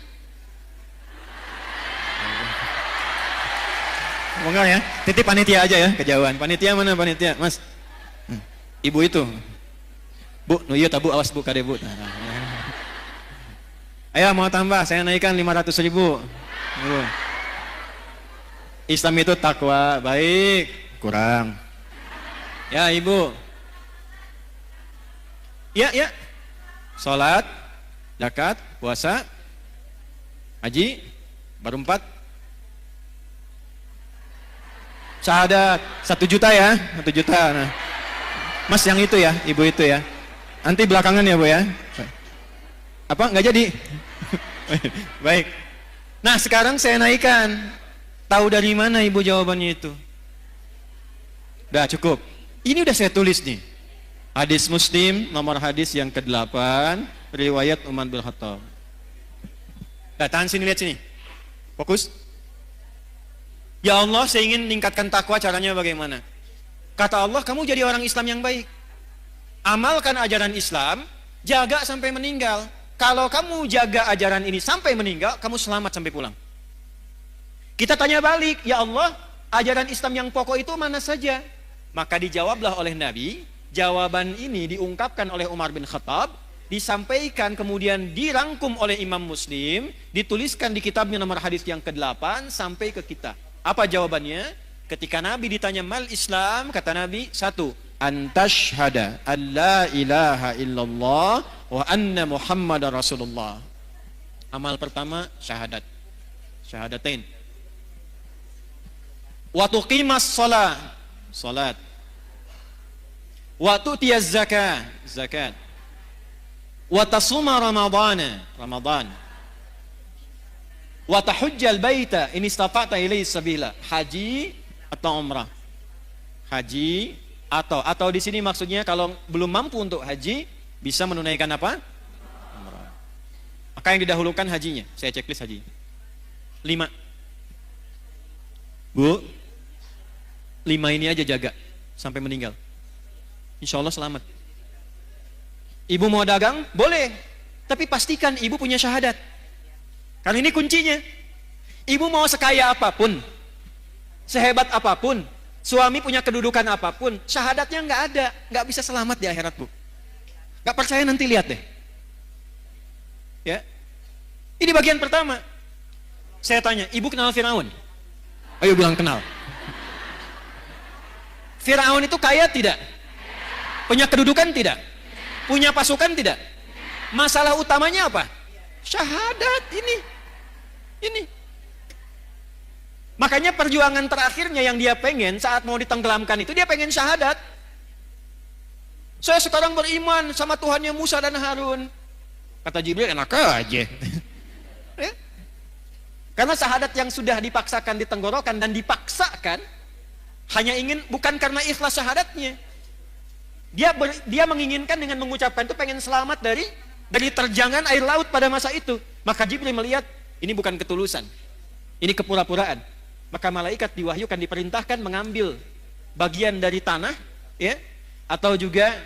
Speaker 1: Mangga ya, titip panitia aja ya, kejauhan. Panitia mana panitia? Mas. Ibu itu. Bu, no iya tabu, awas bu kade bu. Ayo mau tambah, saya naikkan 500.000. Islam itu takwa, baik, kurang. Ya ibu. Ya. Salat, zakat, puasa, haji, baru 4. Syahadat, 1 juta ya, 1 juta. Nah. Mas yang itu ya, ibu itu ya. Nanti belakangan ya bu ya. Apa? Nggak jadi? Baik. Nah sekarang saya naikkan. Tahu dari mana ibu jawabannya itu? Udah cukup. Ini udah saya tulis nih. Hadis Muslim nomor hadis yang ke-8, riwayat Umar bin Khattab. Nah, tahan sini, lihat sini. Fokus. Ya Allah, saya ingin meningkatkan takwa, caranya bagaimana? Kata Allah, kamu jadi orang Islam yang baik. Amalkan ajaran Islam, jaga sampai meninggal. Kalau kamu jaga ajaran ini sampai meninggal, kamu selamat sampai pulang. Kita tanya balik, ya Allah, ajaran Islam yang pokok itu mana saja? Maka dijawablah oleh Nabi, jawaban ini diungkapkan oleh Umar bin Khattab, disampaikan kemudian dirangkum oleh Imam Muslim, dituliskan di kitabnya nomor hadis yang ke-8 sampai ke kita. Apa jawabannya? Ketika Nabi ditanya mal Islam, kata Nabi, 1, antashhada an la ilaha illallah wa anna Muhammadar Rasulullah. Amal pertama syahadat, syahadatain. Wa tuqimas shalah, salat. Wa tu'tiyaz zakah, zakat. Wa tasuma ramadhana, ramadan. Wa tahujjal baita in istata'ta ilaihi sabila, haji atau umrah. Haji atau di sini maksudnya kalau belum mampu untuk haji bisa menunaikan apa? Umrah. Maka yang didahulukan hajinya. Saya checklist haji. 5. Bu, 5 ini aja jaga sampai meninggal. Insya Allah selamat. Ibu mau dagang? Boleh. Tapi pastikan ibu punya syahadat. Karena ini kuncinya. Ibu mau sekaya apapun, sehebat apapun, suami punya kedudukan apapun, syahadatnya nggak ada, nggak bisa selamat di akhirat, Bu. Nggak percaya nanti lihat deh. Ya. Ini bagian pertama. Saya tanya, ibu kenal Firaun? Ayo bilang kenal. Firaun itu kaya tidak? Punya kedudukan tidak? Punya pasukan tidak? Masalah utamanya apa? Syahadat ini. Makanya perjuangan terakhirnya yang dia pengen saat mau ditenggelamkan itu, dia pengen syahadat. Saya sekarang beriman sama Tuhannya Musa dan Harun. Kata Jibril, enak aja. Ya? Karena syahadat yang sudah dipaksakan di tenggorokan dan dipaksakan, hanya ingin, bukan karena ikhlas syahadatnya. Dia menginginkan dengan mengucapkan itu pengen selamat dari terjangan air laut pada masa itu. Maka Jibril melihat ini bukan ketulusan, ini kepura-puraan. Maka malaikat diwahyukan, diperintahkan mengambil bagian dari tanah, ya, atau juga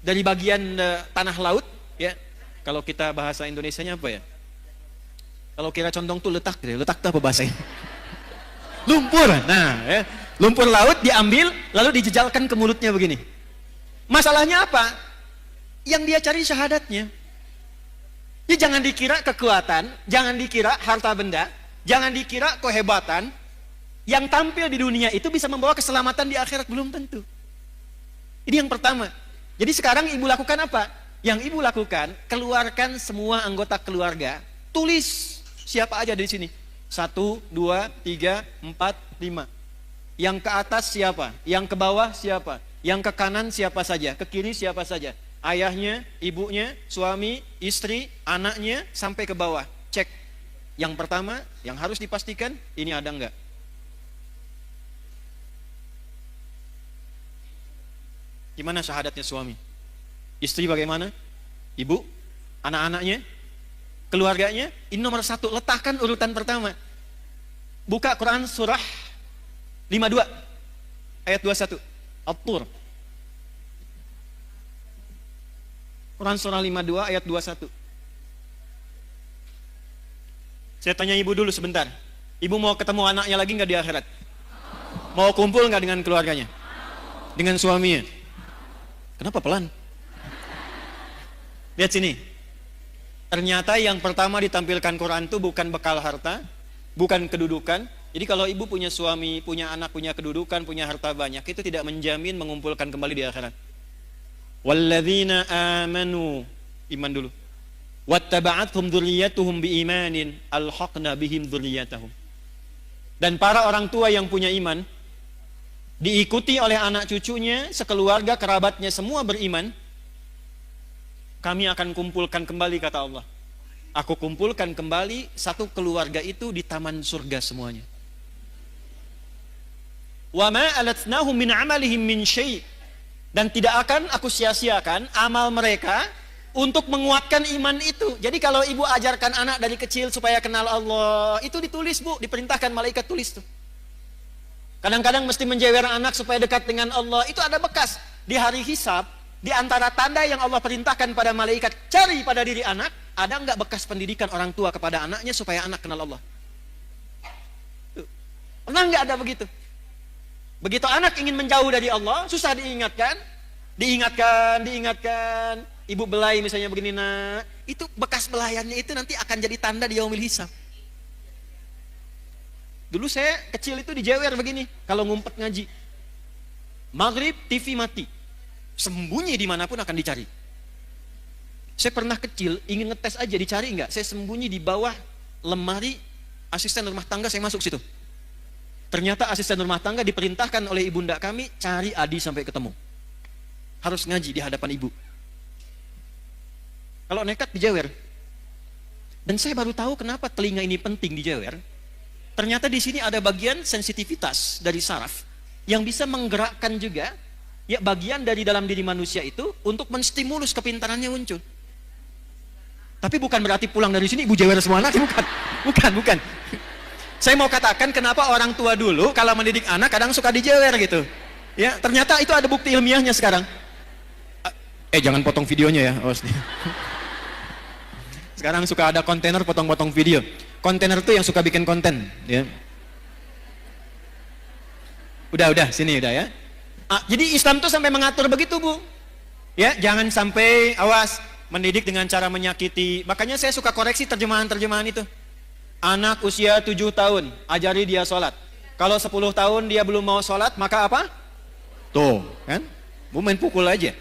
Speaker 1: dari bagian tanah laut, ya. Kalau kita bahasa Indonesianya apa ya? Kalau kira condong tuh letak tuh apa bahasanya? Lumpur. Nah, ya. Lumpur laut diambil lalu dijejalkan ke mulutnya begini. Masalahnya apa? Yang dia cari syahadatnya. Ya, jangan dikira kekuatan, jangan dikira harta benda, jangan dikira kehebatan. Yang tampil di dunia itu bisa membawa keselamatan di akhirat, belum tentu. Ini yang pertama. Jadi sekarang ibu lakukan apa? Yang ibu lakukan, keluarkan semua anggota keluarga, tulis siapa aja di sini. 1, 2, 3, 4, 5. Yang ke atas siapa? Yang ke bawah siapa? Yang ke kanan siapa saja? Ke kiri siapa saja? Ayahnya, ibunya, suami, istri, anaknya, sampai ke bawah. Cek. Yang pertama, yang harus dipastikan, ini ada enggak? Gimana syahadatnya suami? Istri bagaimana? Ibu? Anak-anaknya? Keluarganya? Ini nomor 1, letakkan urutan pertama. Buka Quran surah 52 ayat 21, At-Tur. Quran surah 52 ayat 21. Saya tanya ibu dulu sebentar. Ibu mau ketemu anaknya lagi nggak di akhirat? Mau kumpul nggak dengan keluarganya? Dengan suaminya? Kenapa pelan? Lihat sini. Ternyata yang pertama ditampilkan Quran itu bukan bekal harta, bukan kedudukan. Jadi kalau ibu punya suami, punya anak, punya kedudukan, punya harta banyak, itu tidak menjamin mengumpulkan kembali di akhirat. Walladzina amanu, iman dulu. Wattaba'athum dzurriyyatuhum biimanin alhaqna bihim dzurriyyatahum. Dan para orang tua yang punya iman diikuti oleh anak cucunya, sekeluarga, kerabatnya semua beriman, kami akan kumpulkan kembali, kata Allah. Aku kumpulkan kembali satu keluarga itu di taman surga semuanya. Wa ma alatnahum min amalihim min syai'. Dan tidak akan aku sia-siakan amal mereka untuk menguatkan iman itu. Jadi kalau ibu ajarkan anak dari kecil supaya kenal Allah, itu ditulis bu, diperintahkan malaikat tulis tuh. Kadang-kadang mesti menjewer anak supaya dekat dengan Allah, itu ada bekas. Di hari hisab, di antara tanda yang Allah perintahkan pada malaikat, cari pada diri anak, ada enggak bekas pendidikan orang tua kepada anaknya supaya anak kenal Allah? Tuh. Pernah enggak ada begitu? Begitu anak ingin menjauh dari Allah, susah diingatkan. Ibu belai misalnya begini, nak, itu bekas belayannya itu nanti akan jadi tanda di yaumil hisab. Dulu saya kecil itu dijewer begini, kalau ngumpet ngaji. Maghrib, TV mati. Sembunyi dimanapun akan dicari. Saya pernah kecil, ingin ngetes aja, dicari enggak? Saya sembunyi di bawah lemari asisten rumah tangga, saya masuk situ. Ternyata asisten rumah tangga diperintahkan oleh ibunda kami, cari Adi sampai ketemu. Harus ngaji di hadapan ibu. Kalau nekat dijewer. Dan saya baru tahu kenapa telinga ini penting dijewer. Ternyata di sini ada bagian sensitivitas dari saraf yang bisa menggerakkan juga ya bagian dari dalam diri manusia itu untuk menstimulus kepintarannya muncul. Tapi bukan berarti pulang dari sini ibu jewer semua anak, bukan. Saya mau katakan kenapa orang tua dulu kalau mendidik anak kadang suka dijewer gitu. Ya, ternyata itu ada bukti ilmiahnya sekarang. Jangan potong videonya ya. Sekarang suka ada kontainer potong-potong video. Kontainer itu yang suka bikin konten, ya. Udah, sini udah ya. Jadi Islam tuh sampai mengatur begitu, Bu. Ya, jangan sampai awas mendidik dengan cara menyakiti. Makanya saya suka koreksi terjemahan-terjemahan itu. Anak usia 7 tahun, ajari dia sholat. Kalau 10 tahun dia belum mau sholat, maka apa? Tuh, kan? Bu main pukul aja.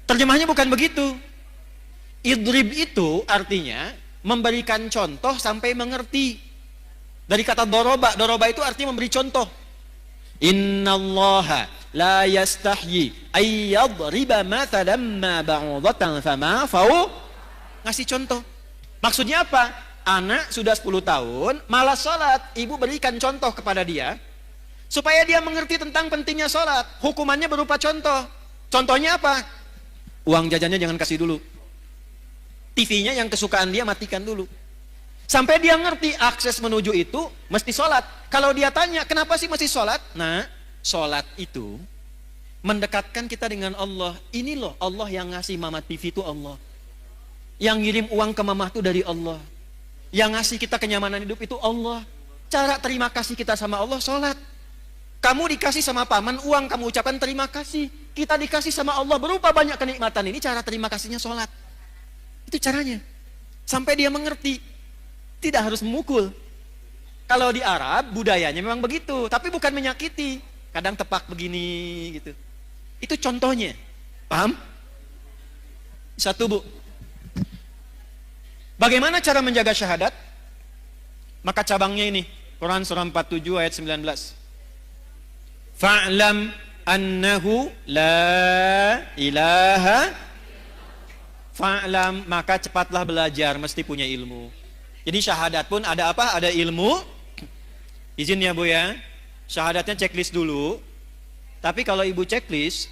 Speaker 1: Terjemahnya bukan begitu. Idrib itu artinya memberikan contoh sampai mengerti. Dari kata doroba itu artinya memberi contoh. Innallaha la yastahyi ayyadriba mathalan ma ba'udatan fama fau. Ngasih contoh. Maksudnya apa? Anak sudah 10 tahun, malas sholat, ibu berikan contoh kepada dia, supaya dia mengerti tentang pentingnya sholat. Hukumannya berupa contoh. Contohnya apa? Uang jajannya jangan kasih dulu. TV-nya yang kesukaan dia matikan dulu. Sampai dia ngerti akses menuju itu mesti sholat. Kalau dia tanya, kenapa sih mesti sholat? Nah, sholat itu mendekatkan kita dengan Allah. Ini loh Allah yang ngasih mama TV itu Allah. Yang ngirim uang ke mama itu dari Allah. Yang ngasih kita kenyamanan hidup itu Allah. Cara terima kasih kita sama Allah, sholat. Kamu dikasih sama paman uang, kamu ucapkan terima kasih. Kita dikasih sama Allah berupa banyak kenikmatan. Ini cara terima kasihnya sholat. Itu caranya. Sampai dia mengerti. Tidak harus memukul. Kalau di Arab, budayanya memang begitu. Tapi bukan menyakiti. Kadang tepak begini gitu. Itu contohnya. Paham? Satu, Bu. Bagaimana cara menjaga syahadat? Maka cabangnya ini, Quran surah 47 ayat 19. Fa'lam annahu la ilaha. Fa'lam, maka cepatlah belajar, mesti punya ilmu. Jadi syahadat pun ada apa? Ada ilmu. Izin ya Bu ya. Syahadatnya checklist dulu. Tapi kalau ibu checklist,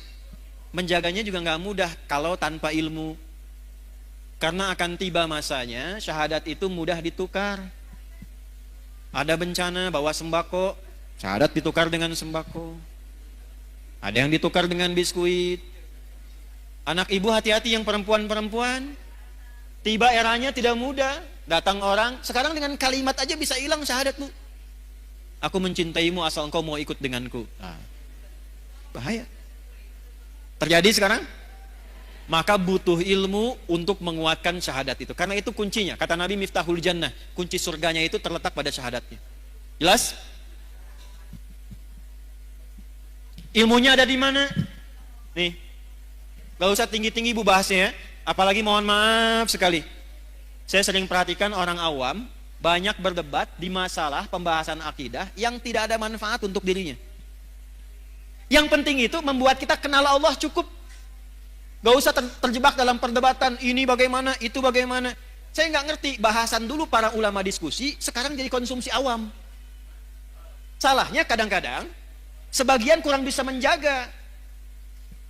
Speaker 1: menjaganya juga nggak mudah kalau tanpa ilmu. Karena akan tiba masanya syahadat itu mudah ditukar. Ada bencana bawa sembako, syahadat ditukar dengan sembako. Ada yang ditukar dengan biskuit. Anak ibu hati-hati yang perempuan-perempuan. Tiba eranya tidak mudah. Datang orang, sekarang dengan kalimat aja bisa hilang syahadat Bu. Aku mencintaimu asal engkau mau ikut denganku. Bahaya. Terjadi sekarang? Maka butuh ilmu untuk menguatkan syahadat itu. Karena itu kuncinya. Kata Nabi Miftahul Jannah, kunci surganya itu terletak pada syahadatnya. Jelas? Ilmunya ada di mana? Nih, gak usah tinggi-tinggi Bu bahasnya ya. Apalagi mohon maaf sekali. Saya sering perhatikan orang awam banyak berdebat di masalah pembahasan akidah yang tidak ada manfaat untuk dirinya. Yang penting itu membuat kita kenal Allah cukup. Gak usah terjebak dalam perdebatan ini bagaimana, itu bagaimana. Saya nggak ngerti, bahasan dulu para ulama diskusi, sekarang jadi konsumsi awam. Salahnya kadang-kadang sebagian kurang bisa menjaga.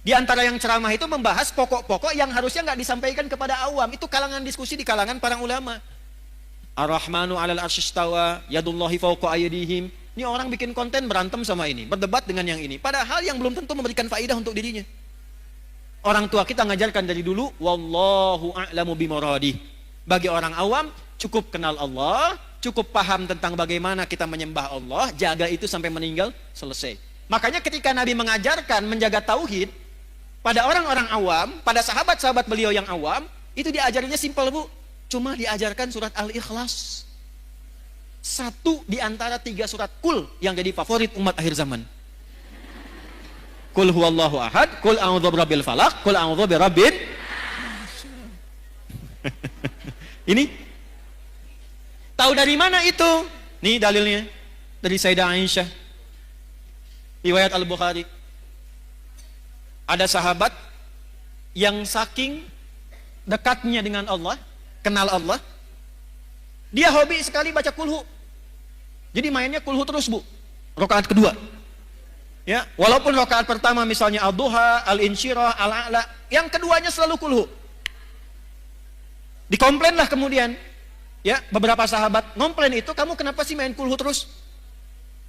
Speaker 1: Di antara yang ceramah itu membahas pokok-pokok yang harusnya nggak disampaikan kepada awam. Itu kalangan diskusi di kalangan para ulama. Ar-Rahmanu 'alal 'arsy istawa, yadullahi fawqa aydihim. Ini orang bikin konten berantem sama ini, berdebat dengan yang ini. Padahal yang belum tentu memberikan faidah untuk dirinya. Orang tua kita ngajarkan dari dulu, wallahu a'lamu bimuradih. Bagi orang awam, cukup kenal Allah, cukup paham tentang bagaimana kita menyembah Allah, jaga itu sampai meninggal, selesai. Makanya ketika Nabi mengajarkan menjaga tauhid, pada orang-orang awam, pada sahabat-sahabat beliau yang awam, itu diajarinnya simpel, Bu. Cuma diajarkan surat Al-Ikhlas. Satu di antara 3 surat Qul yang jadi favorit umat akhir zaman. Qul huwallahu ahad, Qul a'udzu birabbil falaq, Qul a'udzu birabbin. Ini tahu dari mana itu? Nih dalilnya dari Sayyidah Aisyah. Riwayat Al-Bukhari. Ada sahabat yang saking dekatnya dengan Allah, kenal Allah, dia hobi sekali baca kulhu. Jadi mainnya kulhu terus, Bu. Rakaat kedua. Ya, walaupun rakaat pertama misalnya Al-Duha, Al-Insyirah, Al-A'la, yang keduanya selalu kulhu. Dikomplainlah kemudian, ya, beberapa sahabat ngomplain itu, kamu kenapa sih main kulhu terus?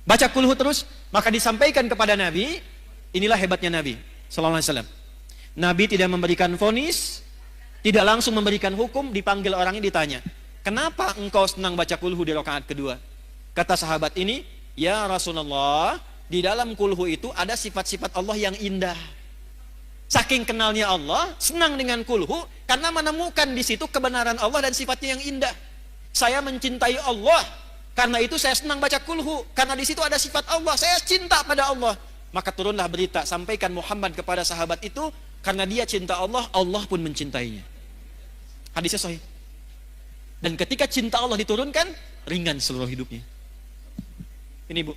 Speaker 1: Baca kulhu terus? Maka disampaikan kepada Nabi, inilah hebatnya Nabi sallallahu alaihi wasallam. Nabi tidak memberikan vonis, tidak langsung memberikan hukum, dipanggil orangnya ditanya, kenapa engkau senang baca kulhu di rakaat kedua? Kata sahabat ini, ya Rasulullah, di dalam kulhu itu ada sifat-sifat Allah yang indah. Saking kenalnya Allah, senang dengan kulhu, karena menemukan di situ kebenaran Allah dan sifatnya yang indah. Saya mencintai Allah, karena itu saya senang baca kulhu, karena di situ ada sifat Allah, saya cinta pada Allah. Maka turunlah berita, sampaikan Muhammad kepada sahabat itu, karena dia cinta Allah, Allah pun mencintainya. Hadisnya sahih. Dan ketika cinta Allah diturunkan, ringan seluruh hidupnya. Ini, Bu.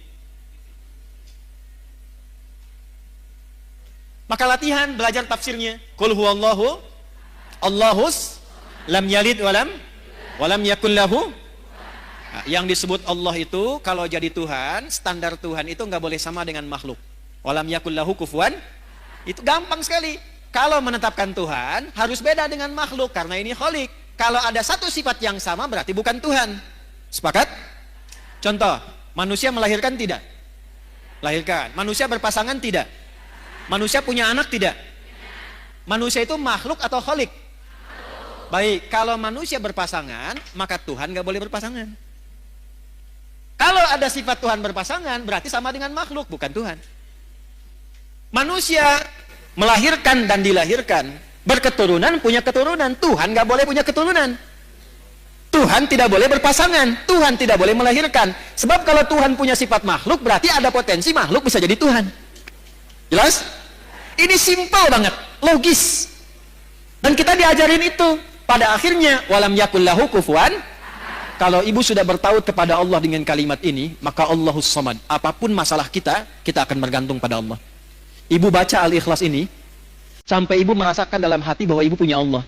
Speaker 1: Maka latihan, belajar tafsirnya. Qul huwallahu Allahus lam yalid walam yakul lahu. Nah, yang disebut Allah itu kalau jadi Tuhan, standar Tuhan itu nggak boleh sama dengan makhluk. Walam yakul lahu kufuwan. Itu gampang sekali. Kalau menetapkan Tuhan harus beda dengan makhluk karena ini khalik. Kalau ada satu sifat yang sama berarti bukan Tuhan. Sepakat? Contoh, manusia melahirkan tidak? Lahirkan. Manusia berpasangan tidak? Manusia punya anak tidak? Manusia itu makhluk atau khalik? Baik, kalau manusia berpasangan, maka Tuhan gak boleh berpasangan. Kalau ada sifat Tuhan berpasangan, berarti sama dengan makhluk, bukan Tuhan. Manusia melahirkan dan dilahirkan, berketurunan, punya keturunan. Tuhan gak boleh punya keturunan. Tuhan tidak boleh berpasangan. Tuhan tidak boleh melahirkan. Sebab kalau Tuhan punya sifat makhluk, berarti ada potensi makhluk bisa jadi Tuhan. Jelas? Ini simpel banget, logis. Dan kita diajarin itu. Pada akhirnya, walam yakul lahu kufuwan. Kalau ibu sudah bertaut kepada Allah dengan kalimat ini, maka Allahus Samad. Apapun masalah kita akan bergantung pada Allah. Ibu baca Al-Ikhlas ini, sampai ibu merasakan dalam hati bahwa ibu punya Allah.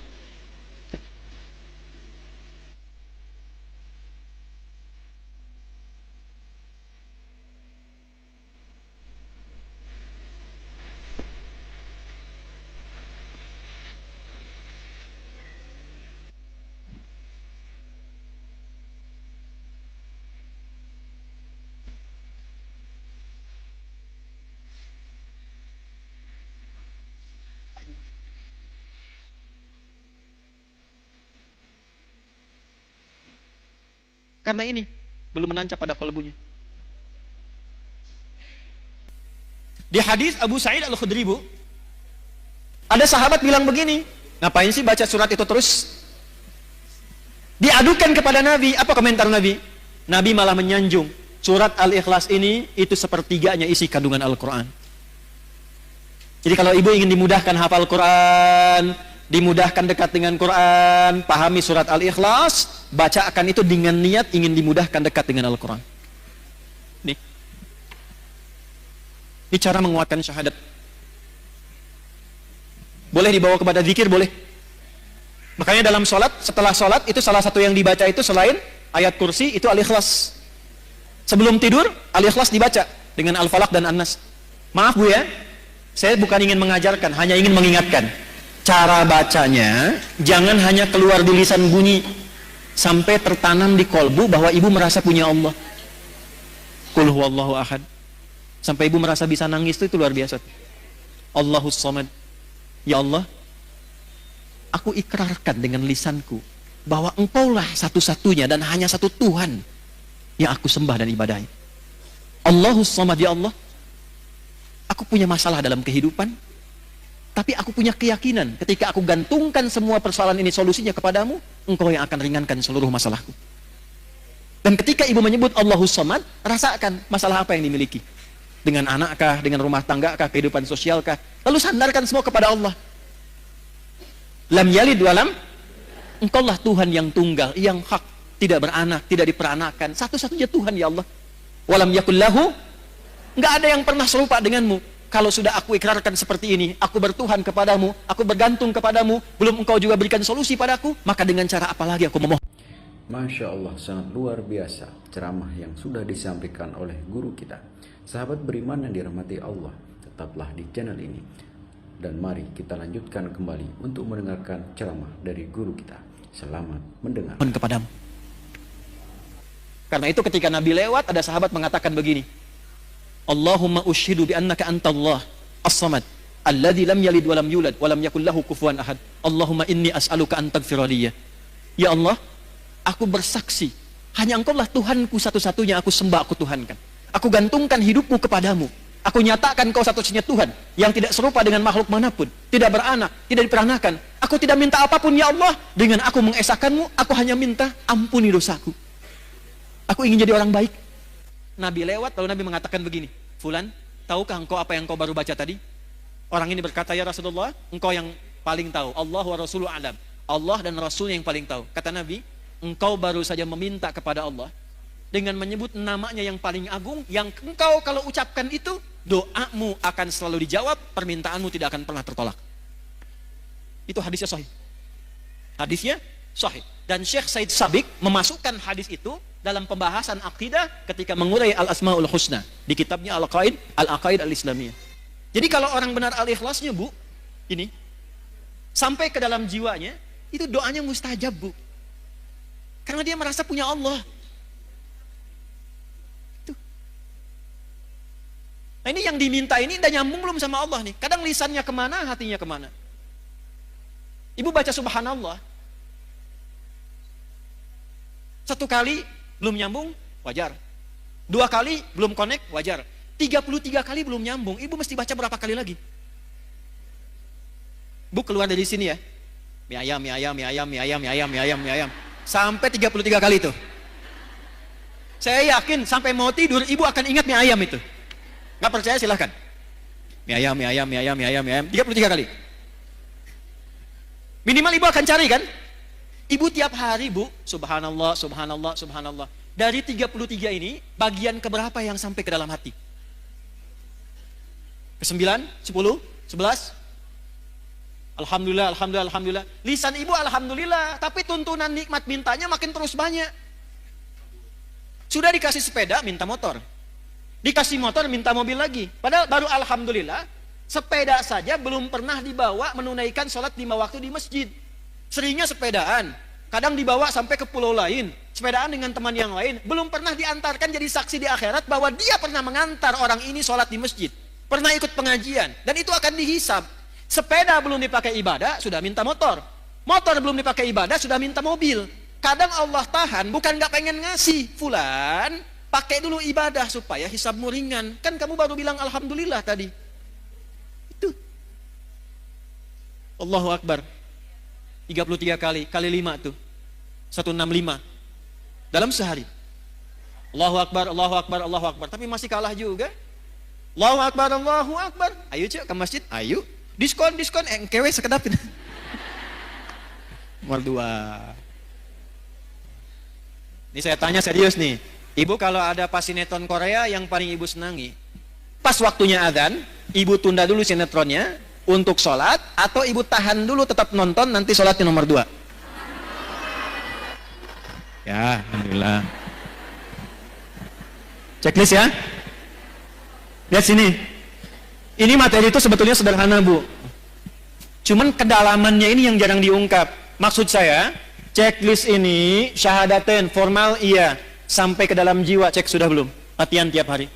Speaker 1: Karena ini belum menancap pada kalbunya. Di hadis Abu Sa'id Al-Khudri, Bu, ada sahabat bilang begini, ngapain sih baca surat itu terus? Diadukan kepada Nabi. Apa komentar Nabi? Nabi malah menyanjung, surat Al-Ikhlas ini itu sepertiganya isi kandungan Al-Quran. Jadi kalau ibu ingin dimudahkan hafal Quran, dimudahkan dekat dengan Quran, pahami surat Al-Ikhlas, baca akan itu dengan niat ingin dimudahkan dekat dengan Al-Quran. Ini cara menguatkan syahadat. Boleh dibawa kepada zikir, boleh. Makanya dalam sholat, setelah sholat itu salah satu yang dibaca itu selain ayat kursi itu Al-Ikhlas. Sebelum tidur Al-Ikhlas dibaca dengan Al-Falaq dan An-Nas. Maaf Bu ya, Saya bukan ingin mengajarkan, hanya ingin mengingatkan. Cara bacanya jangan hanya keluar di lisan bunyi sampai tertanam di kolbu bahwa ibu merasa punya Allah. Qul huwallahu ahad. Sampai ibu merasa bisa nangis itu luar biasa. Allahus samad. Ya Allah, aku ikrarkan dengan lisanku bahwa Engkaulah satu-satunya dan hanya satu Tuhan yang aku sembah dan ibadahi. Allahus samad, ya Allah, aku punya masalah dalam kehidupan, tapi aku punya keyakinan ketika aku gantungkan semua persoalan ini solusinya kepadamu, Engkau yang akan ringankan seluruh masalahku. Dan ketika ibu menyebut Allahus samad, rasakan masalah apa yang dimiliki. Dengan anakkah, dengan rumah tanggakah, kehidupan sosialkah, lalu sandarkan semua kepada Allah. Lam yalid walam, Engkaulah Tuhan yang tunggal, yang hak, tidak beranak, tidak diperanakan, satu-satunya Tuhan, ya Allah. Walam yakul lahu, enggak ada yang pernah serupa denganmu. Kalau sudah aku ikrarkan seperti ini, aku bertuhan kepadamu, aku bergantung kepadamu, belum Engkau juga berikan solusi padaku, maka dengan cara apa lagi aku memohon?
Speaker 2: Masya Allah, sangat luar biasa ceramah yang sudah disampaikan oleh guru kita. Sahabat beriman yang dirahmati Allah, tetaplah di channel ini. Dan mari kita lanjutkan kembali untuk mendengarkan ceramah dari guru kita. Selamat mendengar.
Speaker 1: Kepadamu. Karena itu ketika Nabi lewat, ada sahabat mengatakan begini, Allahumma ushidu bi annaka antallah as-samad alladzi lam yalid wa lam yulad wa lam yakul lahu kufuwan ahad. Allahumma inni as'aluka an taghfiraliya. Ya Allah, aku bersaksi hanya Engkaulah Tuhanku satu-satunya, aku sembah, aku tuhankan. Aku gantungkan hidupku kepadamu. Aku nyatakan Kau satu-satunya Tuhan yang tidak serupa dengan makhluk manapun, tidak beranak, tidak diperanakan. Aku tidak minta apapun, ya Allah. Dengan aku mengesahkanmu, aku hanya minta ampuni dosaku. Aku ingin jadi orang baik. Nabi lewat, lalu Nabi mengatakan begini, Fulan, tahukah engkau apa yang kau baru baca tadi? Orang ini berkata, ya Rasulullah, engkau yang paling tahu. Allah wa Rasulu a'lam. Allah dan Rasul yang paling tahu. Kata Nabi, engkau baru saja meminta kepada Allah dengan menyebut namanya yang paling agung, yang engkau kalau ucapkan itu, doamu akan selalu dijawab, permintaanmu tidak akan pernah tertolak. Itu hadisnya sahih. Hadisnya sahih. Dan Syekh Said Sabiq memasukkan hadis itu dalam pembahasan akidah ketika mengurai Al-Asmaul Husna di kitabnya Al-Aqaid Al-Islamiyah. Jadi kalau orang benar al-ikhlasnya, Bu, ini sampai ke dalam jiwanya, itu doanya mustajab, Bu. Karena dia merasa punya Allah. Nah, ini yang diminta ini udah nyambung belum sama Allah nih? Kadang lisannya kemana, hatinya kemana? Ibu baca subhanallah, satu kali belum nyambung, wajar. Dua kali belum connect, wajar. 33 kali belum nyambung, ibu mesti baca berapa kali lagi? Bu keluar dari sini ya, mie ayam, mie ayam, mie ayam, mie ayam, mie ayam, mie ayam, mie ayam, sampai 33 kali itu. Saya yakin sampai mau tidur ibu akan ingat mie ayam itu. Nggak percaya silahkan. Mie ayam, mie ayam, mie ayam, mie ayam, mie ayam, 33 kali. Minimal ibu akan cari kan? Ibu tiap hari, Bu, subhanallah, subhanallah, subhanallah. Dari 33 ini, bagian keberapa yang sampai ke dalam hati? Ke-9, 10, 11? Alhamdulillah, alhamdulillah, alhamdulillah. Lisan ibu alhamdulillah, tapi tuntunan nikmat mintanya makin terus banyak. Sudah dikasih sepeda, minta motor. Dikasih motor, minta mobil lagi. Padahal baru alhamdulillah, sepeda saja belum pernah dibawa menunaikan sholat 5 waktu di masjid. Seringnya sepedaan, kadang dibawa sampai ke pulau lain, sepedaan dengan teman yang lain, belum pernah diantarkan jadi saksi di akhirat bahwa dia pernah mengantar orang ini sholat di masjid, pernah ikut pengajian, dan itu akan dihisab. Sepeda belum dipakai ibadah, sudah minta motor. Motor belum dipakai ibadah, sudah minta mobil. Kadang Allah tahan, bukan gak pengen ngasih. Fulan, pakai dulu ibadah supaya hisabmu ringan. Kan kamu baru bilang alhamdulillah tadi. Itu. Allahu Akbar. 33 kali, kali 5 tuh. 165. Dalam sehari. Allahu Akbar, Allahu Akbar, Allahu Akbar. Tapi masih kalah juga. Allahu Akbar, Allahu Akbar. Ayo cek ke masjid, ayo. Diskon, kewe sekedapin. Nomor 2. Ini saya tanya serius nih. Ibu kalau ada pas sinetron Korea yang paling ibu senangi, pas waktunya azan, ibu tunda dulu sinetronnya untuk sholat, atau ibu tahan dulu tetap nonton, nanti sholatnya nomor 2? Ya, alhamdulillah. Checklist ya. Lihat sini. Ini materi itu sebetulnya sederhana, Bu. Cuman kedalamannya ini yang jarang diungkap. Maksud saya, checklist ini, syahadaten, formal iya. Sampai ke dalam jiwa, cek sudah belum? Latihan tiap hari.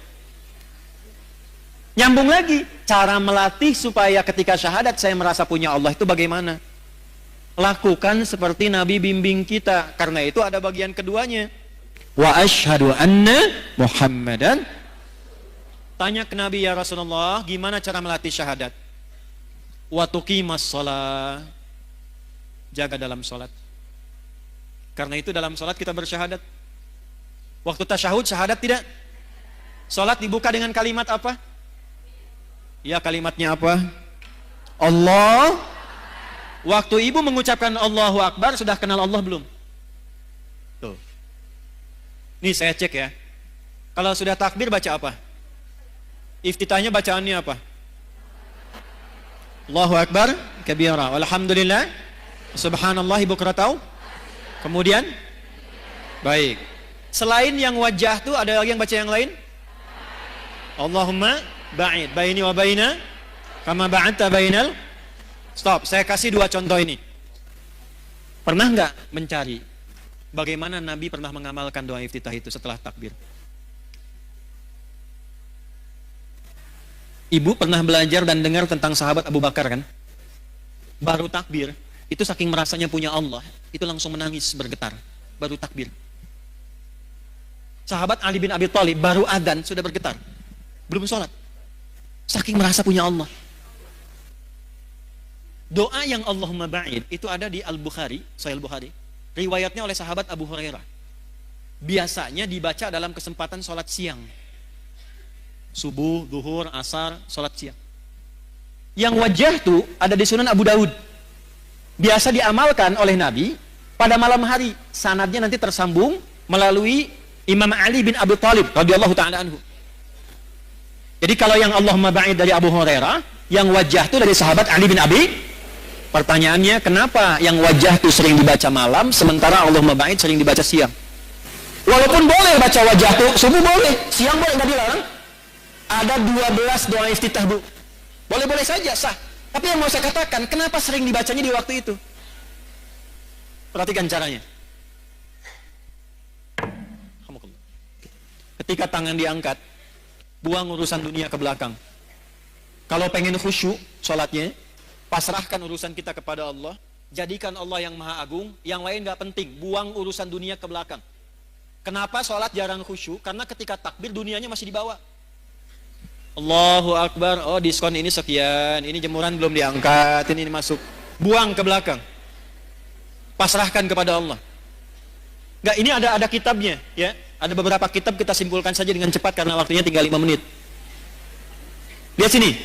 Speaker 1: Nyambung lagi, cara melatih supaya ketika syahadat saya merasa punya Allah itu bagaimana? Lakukan seperti Nabi bimbing kita. Karena itu ada bagian keduanya. Wa asyhadu anna Muhammadan. Tanya ke Nabi, ya Rasulullah, gimana cara melatih syahadat? Wa tuqimas shalah. Jaga dalam sholat. Karena itu dalam sholat kita bersyahadat. Waktu tasyahud syahadat tidak? Sholat dibuka dengan kalimat apa? Ya, kalimatnya apa? Allah. Waktu ibu mengucapkan Allahu Akbar, sudah kenal Allah belum? Tuh. Nih saya cek ya. Kalau sudah takbir baca apa? Iftitahnya bacaannya apa? Allahu Akbar kabira walhamdulillah subhanallahi bukratau. Kemudian baik. Selain yang wajah tuh ada lagi yang baca yang lain? Allahumma ba'id baini wa baina kama ba'adta bainal. Stop, saya kasih dua contoh ini. Pernah nggak mencari bagaimana Nabi pernah mengamalkan doa iftitah itu setelah takbir? Ibu pernah belajar dan dengar tentang sahabat Abu Bakar kan? Baru takbir, itu saking merasanya punya Allah, itu langsung menangis bergetar. Baru takbir. Sahabat Ali bin Abi Thalib baru adzan sudah bergetar. Belum sholat. Saking merasa punya Allah. Doa yang Allahumma ba'id itu ada di Al-Bukhari, Sahih Al-Bukhari. Riwayatnya oleh sahabat Abu Hurairah. Biasanya dibaca dalam kesempatan sholat siang. Subuh, zuhur, asar, sholat siang. Yang wajah tuh ada di Sunan Abu Daud. Biasa diamalkan oleh Nabi pada malam hari. Sanadnya nanti tersambung melalui Imam Ali bin Abi Thalib radhiyallahu ta'ala anhu. Jadi kalau yang Allahumma ba'id dari Abu Hurairah, yang wajah tuh dari sahabat Ali bin Abi. Pertanyaannya, kenapa yang wajah tuh sering dibaca malam, sementara Allahumma ba'id sering dibaca siang? Walaupun boleh baca wajah tuh, subuh boleh, siang boleh, nggak dilarang. Ada 12 doa iftitah, Bu. Boleh-boleh saja, sah. Tapi yang mau saya katakan, kenapa sering dibacanya di waktu itu? Perhatikan caranya. Ketika tangan diangkat, buang urusan dunia ke belakang. Kalau pengen khusyuk sholatnya, pasrahkan urusan kita kepada Allah. Jadikan Allah yang maha agung, yang lain gak penting. Buang urusan dunia ke belakang. Kenapa sholat jarang khusyuk? Karena ketika takbir dunianya masih dibawa. Allahu Akbar, oh diskon ini sekian, ini jemuran belum diangkat, ini masuk. Buang ke belakang. Pasrahkan kepada Allah. Enggak, ini ada kitabnya, ya. Ada beberapa kitab, kita simpulkan saja dengan cepat karena waktunya tinggal 5 menit. Lihat sini.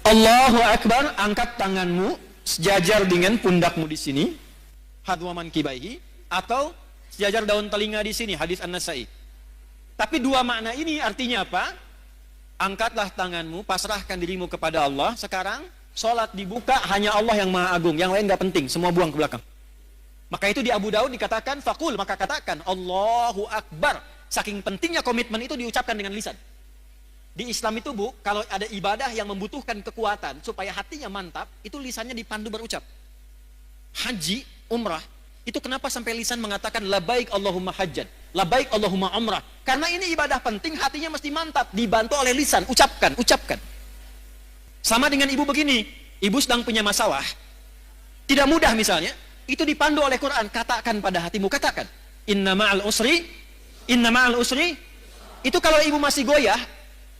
Speaker 1: Allahu Akbar, angkat tanganmu sejajar dengan pundakmu di sini, hadwaman kibaihi, atau sejajar daun telinga di sini, hadis An-Nasai. Tapi dua makna ini artinya apa? Angkatlah tanganmu, pasrahkan dirimu kepada Allah. Sekarang sholat dibuka, hanya Allah yang maha agung, yang lain gak penting, semua buang ke belakang. Maka itu di Abu Daud dikatakan fakul, maka katakan Allahu Akbar. Saking pentingnya komitmen itu diucapkan dengan lisan. Di Islam itu, Bu, kalau ada ibadah yang membutuhkan kekuatan supaya hatinya mantap, itu lisannya dipandu berucap. Haji, umrah, itu kenapa sampai lisan mengatakan labaik Allahumma hajjan, labaik Allahumma umrah? Karena ini ibadah penting, hatinya mesti mantap, dibantu oleh lisan, ucapkan. Sama dengan ibu begini, ibu sedang punya masalah, tidak mudah misalnya, itu dipandu oleh Quran, katakan pada hatimu, katakan inna ma'al usri, itu kalau ibu masih goyah,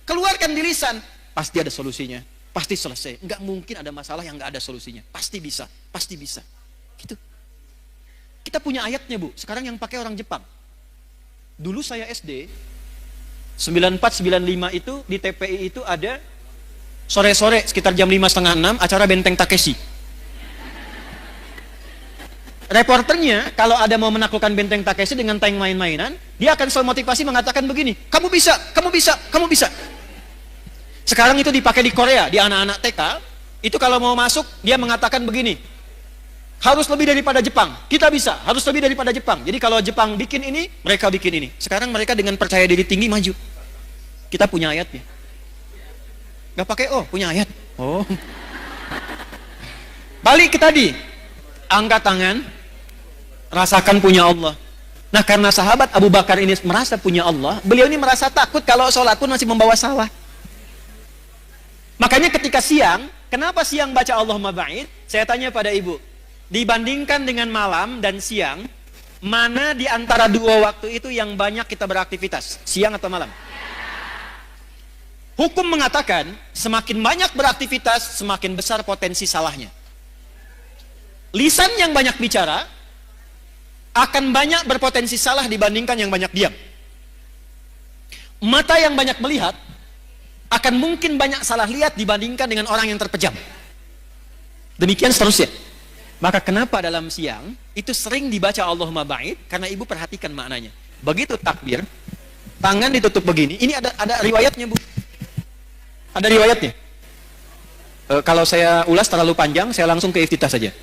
Speaker 1: keluarkan di lisan, pasti ada solusinya, pasti selesai. Enggak mungkin ada masalah yang enggak ada solusinya, pasti bisa. Gitu. Kita punya ayatnya, Bu. Sekarang yang pakai orang Jepang. Dulu saya SD 94-95 itu di TPI itu ada sore-sore sekitar jam 5:30 acara Benteng Takeshi. Reporternya kalau ada mau menaklukkan Benteng Takeshi dengan tank main-mainan, dia akan selalu motivasi mengatakan begini, kamu bisa. Sekarang itu dipakai di Korea, di anak-anak TK, itu kalau mau masuk dia mengatakan begini, harus lebih daripada Jepang, kita bisa, harus lebih daripada Jepang. Jadi kalau Jepang bikin ini, mereka bikin ini. Sekarang mereka dengan percaya diri tinggi maju. Kita punya ayatnya. Gak pakai oh, punya ayat. Oh. Balik ke tadi. Angkat tangan, rasakan punya Allah. Nah, karena sahabat Abu Bakar ini merasa punya Allah, beliau ini merasa takut kalau sholat pun masih membawa salah. Makanya ketika siang, kenapa siang baca Allahumma ba'id? Saya tanya pada ibu, dibandingkan dengan malam dan siang, mana di antara dua waktu itu yang banyak kita beraktivitas? Siang atau malam? Hukum mengatakan, semakin banyak beraktivitas, semakin besar potensi salahnya. Lisan yang banyak bicara akan banyak berpotensi salah dibandingkan yang banyak diam. Mata yang banyak melihat akan mungkin banyak salah lihat dibandingkan dengan orang yang terpejam. Demikian seterusnya. Maka kenapa dalam siang itu sering dibaca Allahumma ba'id? Karena ibu perhatikan maknanya. Begitu takbir, tangan ditutup begini. Ini ada riwayatnya, Bu. Ada riwayatnya. Kalau saya ulas terlalu panjang, saya langsung ke iftitah saja.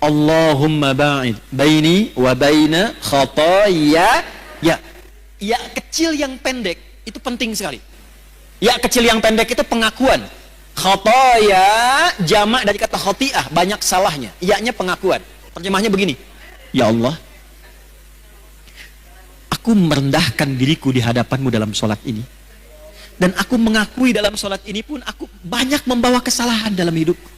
Speaker 1: Allahumma ba'id baini wa baina khataaya. Ya kecil yang pendek itu penting sekali. Ya kecil yang pendek itu pengakuan. Khataaya jamak dari kata khati'ah, banyak salahnya. Ya-nya pengakuan. Terjemahnya begini. Ya Allah, aku merendahkan diriku di hadapanmu dalam sholat ini. Dan aku mengakui dalam sholat ini pun aku banyak membawa kesalahan dalam hidupku.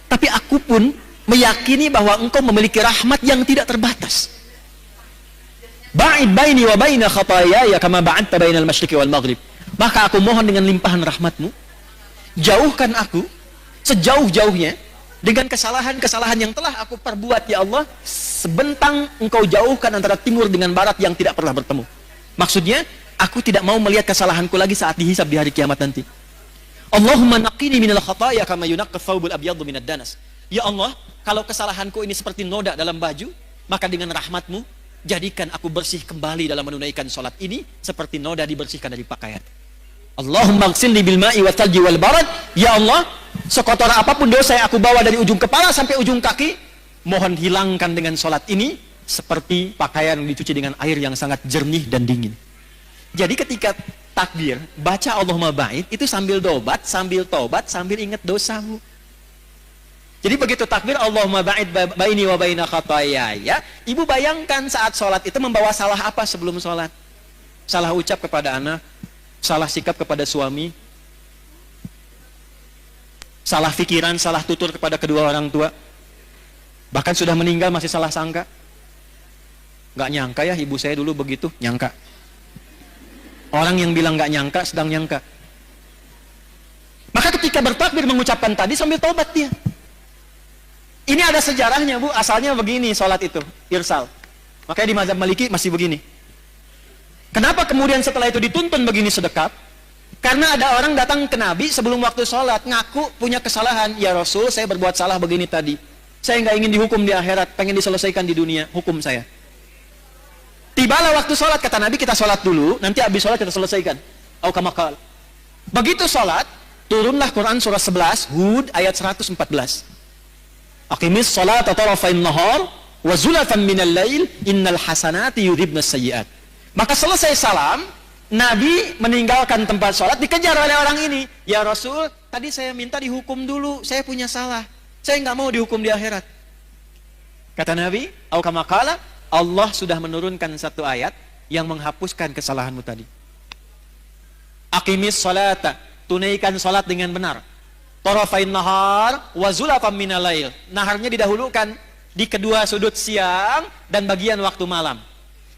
Speaker 1: Tapi aku pun meyakini bahwa engkau memiliki rahmat yang tidak terbatas. Ba'id baini wa baina khataaya kama ba'adta bainal masyriqi wal maghrib. Maka aku mohon dengan limpahan rahmatmu, jauhkan aku sejauh-jauhnya dengan kesalahan-kesalahan yang telah aku perbuat, ya Allah, sebentang engkau jauhkan antara timur dengan barat yang tidak pernah bertemu. Maksudnya, aku tidak mau melihat kesalahanku lagi saat dihisab di hari kiamat nanti. Allahumma naqini minal khataaya kama yunaqqa thawbul abyadu minad danas. Ya Allah, kalau kesalahanku ini seperti noda dalam baju, maka dengan rahmatmu jadikan aku bersih kembali dalam menunaikan sholat ini seperti noda dibersihkan dari pakaian. Allahumma ghsilni bil ma'i wa thalji wal barad. Ya Allah, sekotor apapun dosa yang aku bawa dari ujung kepala sampai ujung kaki, mohon hilangkan dengan sholat ini seperti pakaian yang dicuci dengan air yang sangat jernih dan dingin. Jadi ketika takbir, baca Allahumma ba'id, itu sambil dobat, sambil tobat, sambil ingat dosamu. Jadi begitu takbir Allahumma ba'id baini wa baina khataaya, ibu bayangkan saat sholat itu membawa salah apa sebelum sholat? Salah ucap kepada anak, salah sikap kepada suami, salah pikiran, salah tutur kepada kedua orang tua, bahkan sudah meninggal masih salah sangka. Gak nyangka ya ibu saya dulu begitu, nyangka. Orang yang bilang gak nyangka sedang nyangka. Maka ketika bertakbir mengucapkan tadi sambil tobat dia. Ini ada sejarahnya, Bu. Asalnya begini sholat itu, irsal. Makanya di mazhab Maliki masih begini. Kenapa kemudian setelah itu dituntun begini sedekap? Karena ada orang datang ke Nabi sebelum waktu sholat, ngaku punya kesalahan. Ya Rasul, saya berbuat salah begini tadi. Saya nggak ingin dihukum di akhirat, pengen diselesaikan di dunia, hukum saya. Tibalah waktu sholat, kata Nabi, kita sholat dulu, nanti habis sholat kita selesaikan. Au kama qala. Begitu sholat, turunlah Quran surah 11, Hud ayat 114. Aqimis sholata tarafain nahar wa zulatan minal lail innal hasanati yudhibnas sayyi'at. Maka selesai salam, Nabi meninggalkan tempat sholat, dikejar oleh orang ini. Ya Rasul, tadi saya minta dihukum dulu, saya punya salah. Saya nggak mau dihukum di akhirat. Kata Nabi, au kama qala, Allah sudah menurunkan satu ayat yang menghapuskan kesalahanmu tadi. Aqimis sholata, tunaikan sholat dengan benar. Tarafain nahar wa zulatan minal lail. Naharnya didahulukan di kedua sudut siang dan bagian waktu malam.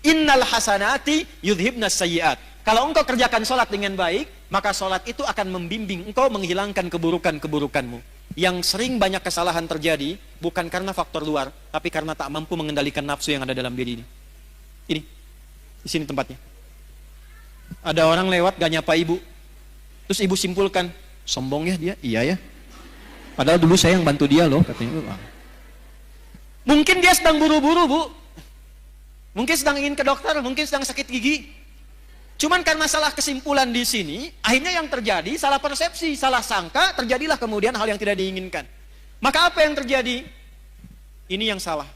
Speaker 1: Innal hasanati yudhibnas sayyi'at. Kalau engkau kerjakan sholat dengan baik, maka sholat itu akan membimbing engkau menghilangkan keburukan-keburukanmu. Yang sering banyak kesalahan terjadi bukan karena faktor luar, tapi karena tak mampu mengendalikan nafsu yang ada dalam diri ini. Ini, di sini tempatnya. Ada orang lewat gak nyapa ibu, terus ibu simpulkan, sombong ya dia, iya ya. Padahal dulu saya yang bantu dia loh, katanya. Mungkin dia sedang buru-buru, Bu. Mungkin sedang ingin ke dokter, mungkin sedang sakit gigi. Cuman karena salah kesimpulan di sini, akhirnya yang terjadi salah persepsi, salah sangka, terjadilah kemudian hal yang tidak diinginkan. Maka apa yang terjadi? Ini yang salah.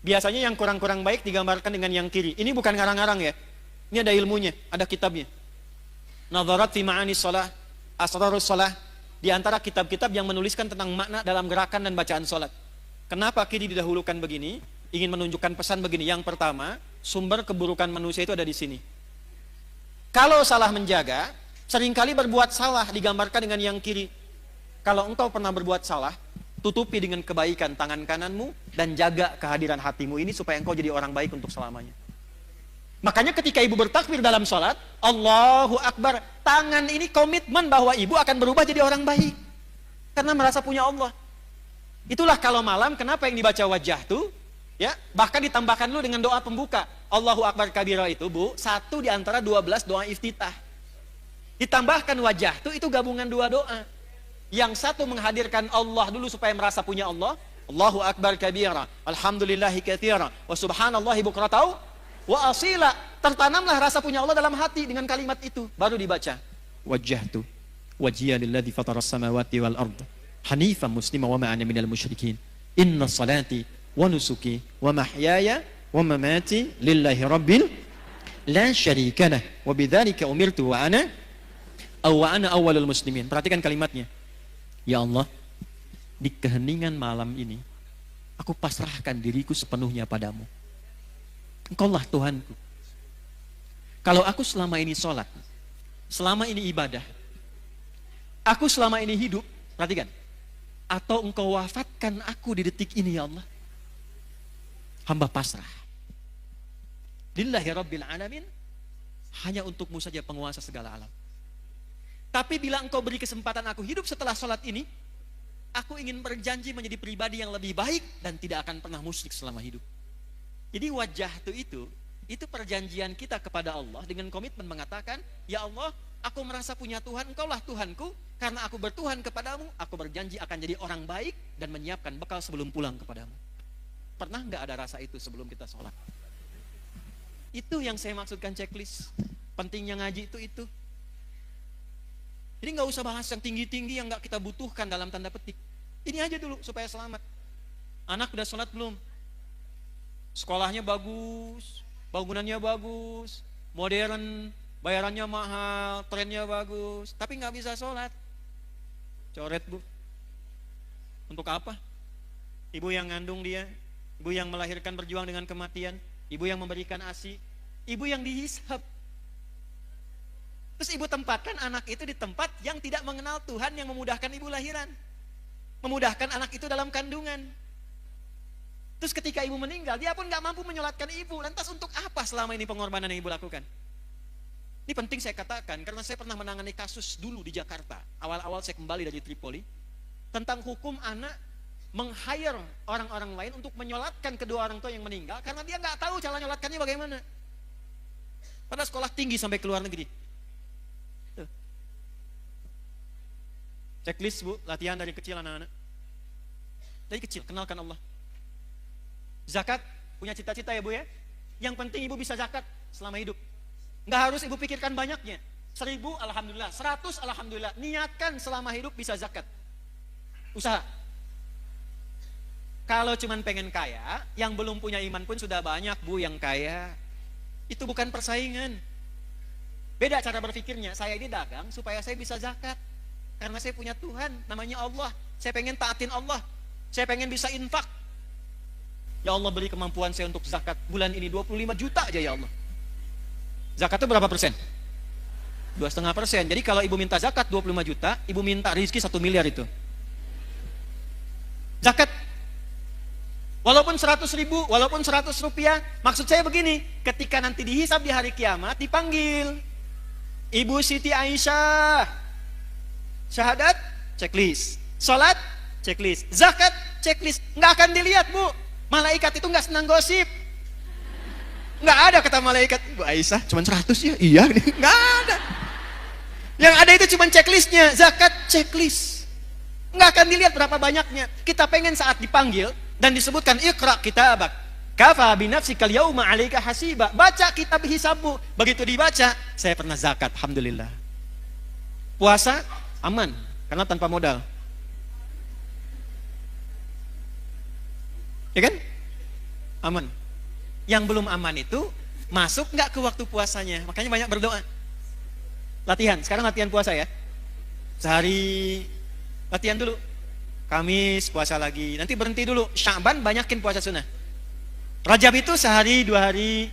Speaker 1: Biasanya yang kurang-kurang baik digambarkan dengan yang kiri. Ini bukan ngarang-ngarang ya. Ini ada ilmunya, ada kitabnya. Nadharat fi ma'ani shalah, asrarus shalah, di antara kitab-kitab yang menuliskan tentang makna dalam gerakan dan bacaan salat. Kenapa kini didahulukan begini? Ingin menunjukkan pesan begini. Yang pertama, sumber keburukan manusia itu ada di sini. Kalau salah menjaga, seringkali berbuat salah digambarkan dengan yang kiri. Kalau engkau pernah berbuat salah, tutupi dengan kebaikan tangan kananmu dan jaga kehadiran hatimu ini supaya engkau jadi orang baik untuk selamanya. Makanya ketika ibu bertakbir dalam sholat, Allahu Akbar, tangan ini komitmen bahwa ibu akan berubah jadi orang baik. Karena merasa punya Allah. Itulah kalau malam, kenapa yang dibaca wajah tuh, ya, bahkan ditambahkan dulu dengan doa pembuka. Allahu Akbar kabira itu, Bu, satu di antara 12 doa iftitah. Ditambahkan wajah tuh, itu gabungan dua doa. Yang satu menghadirkan Allah dulu supaya merasa punya Allah. Allahu Akbar kabira, alhamdulillahi katsira, wa subhanallahi bukratan wa asila. Tertanamlah rasa punya Allah dalam hati dengan kalimat itu. Baru dibaca. Wajjahtu wajhiya lilladzi fataras samawati wal ardh hanifan muslima wa ma ana minal musyrikin. Inna salati wa nusuki wa mahyaya wa mamati lillahi rabbil la syarika lah wa bidzalika umirtu wa ana awwalul muslimin. Perhatikan kalimatnya. Ya Allah, di keheningan malam ini aku pasrahkan diriku sepenuhnya padamu. Engkaulah Tuhanku. Kalau aku selama ini sholat, selama ini ibadah, aku selama ini hidup, perhatikan, atau engkau wafatkan aku di detik ini ya Allah, hamba pasrah. Lillahi rabbil alamin, hanya untukmu saja penguasa segala alam. Tapi bila engkau beri kesempatan aku hidup setelah sholat ini, aku ingin berjanji menjadi pribadi yang lebih baik dan tidak akan pernah musyrik selama hidup. Jadi wajah itu perjanjian kita kepada Allah dengan komitmen mengatakan, ya Allah, aku merasa punya Tuhan, engkaulah Tuhanku, karena aku bertuhan kepadamu, aku berjanji akan jadi orang baik dan menyiapkan bekal sebelum pulang kepadamu. Pernah nggak ada rasa itu sebelum kita sholat? Itu yang saya maksudkan checklist. Pentingnya ngaji itu. Jadi nggak usah bahas yang tinggi-tinggi yang nggak kita butuhkan dalam tanda petik. Ini aja dulu supaya selamat. Anak udah sholat belum? Sekolahnya bagus, bangunannya bagus, modern, bayarannya mahal, trennya bagus, tapi nggak bisa sholat. Coret, Bu. Untuk apa? Ibu yang ngandung dia, ibu yang melahirkan berjuang dengan kematian, ibu yang memberikan ASI, ibu yang dihisab. Terus ibu tempatkan anak itu di tempat yang tidak mengenal Tuhan yang memudahkan ibu lahiran. Memudahkan anak itu dalam kandungan. Terus ketika ibu meninggal, dia pun gak mampu menyolatkan ibu. Lantas untuk apa selama ini pengorbanan yang ibu lakukan? Ini penting saya katakan, karena saya pernah menangani kasus dulu di Jakarta. Awal-awal saya kembali dari Tripoli. Tentang hukum anak meng-hire orang-orang lain untuk menyolatkan kedua orang tua yang meninggal. Karena dia gak tahu cara nyolatkannya bagaimana. Pada sekolah tinggi sampai ke luar negeri. Checklist, Bu, latihan dari kecil anak-anak. Dari kecil, kenalkan Allah. Zakat, punya cita-cita ya Bu ya. Yang penting ibu bisa zakat selama hidup. Nggak harus ibu pikirkan banyaknya. 1000, alhamdulillah. 100, alhamdulillah. Niatkan selama hidup bisa zakat. Usaha. Kalau cuman pengen kaya, yang belum punya iman pun sudah banyak Bu yang kaya. Itu bukan persaingan. Beda cara berpikirnya. Saya ini dagang supaya saya bisa zakat. Karena saya punya Tuhan, namanya Allah. Saya pengen taatin Allah. Saya pengen bisa infak. Ya Allah, beri kemampuan saya untuk zakat. Bulan ini 25 juta aja ya Allah. Zakat itu berapa persen? 2,5%. Jadi kalau ibu minta zakat 25 juta, ibu minta rezeki 1 miliar itu. Zakat. Walaupun 100 ribu, walaupun 100 rupiah. Maksud saya begini, ketika nanti dihisab di hari kiamat, dipanggil. Ibu Siti Aisyah. Syahadat, checklist. Salat, checklist. Zakat, checklist. Nggak akan dilihat, Bu. Malaikat itu nggak senang gosip. Nggak ada kata malaikat, Bu Aisyah cuma 100 ya? Iya, nggak ada. Yang ada itu cuma checklistnya. Zakat, checklist. Nggak akan dilihat berapa banyaknya. Kita pengen saat dipanggil dan disebutkan Iqra kitabak kafa binafsikal yauma 'alaika hasiba. Baca kitab hisabmu. Begitu dibaca, saya pernah zakat, alhamdulillah. Puasa aman, karena tanpa modal. Ya kan? Aman. Yang belum aman itu masuk nggak ke waktu puasanya. Makanya banyak berdoa. latihan. Sekarang latihan puasa ya. Sehari latihan dulu. Kamis puasa lagi. Nanti berhenti dulu. Sya'ban banyakin puasa sunnah. Rajab itu sehari, 2 hari,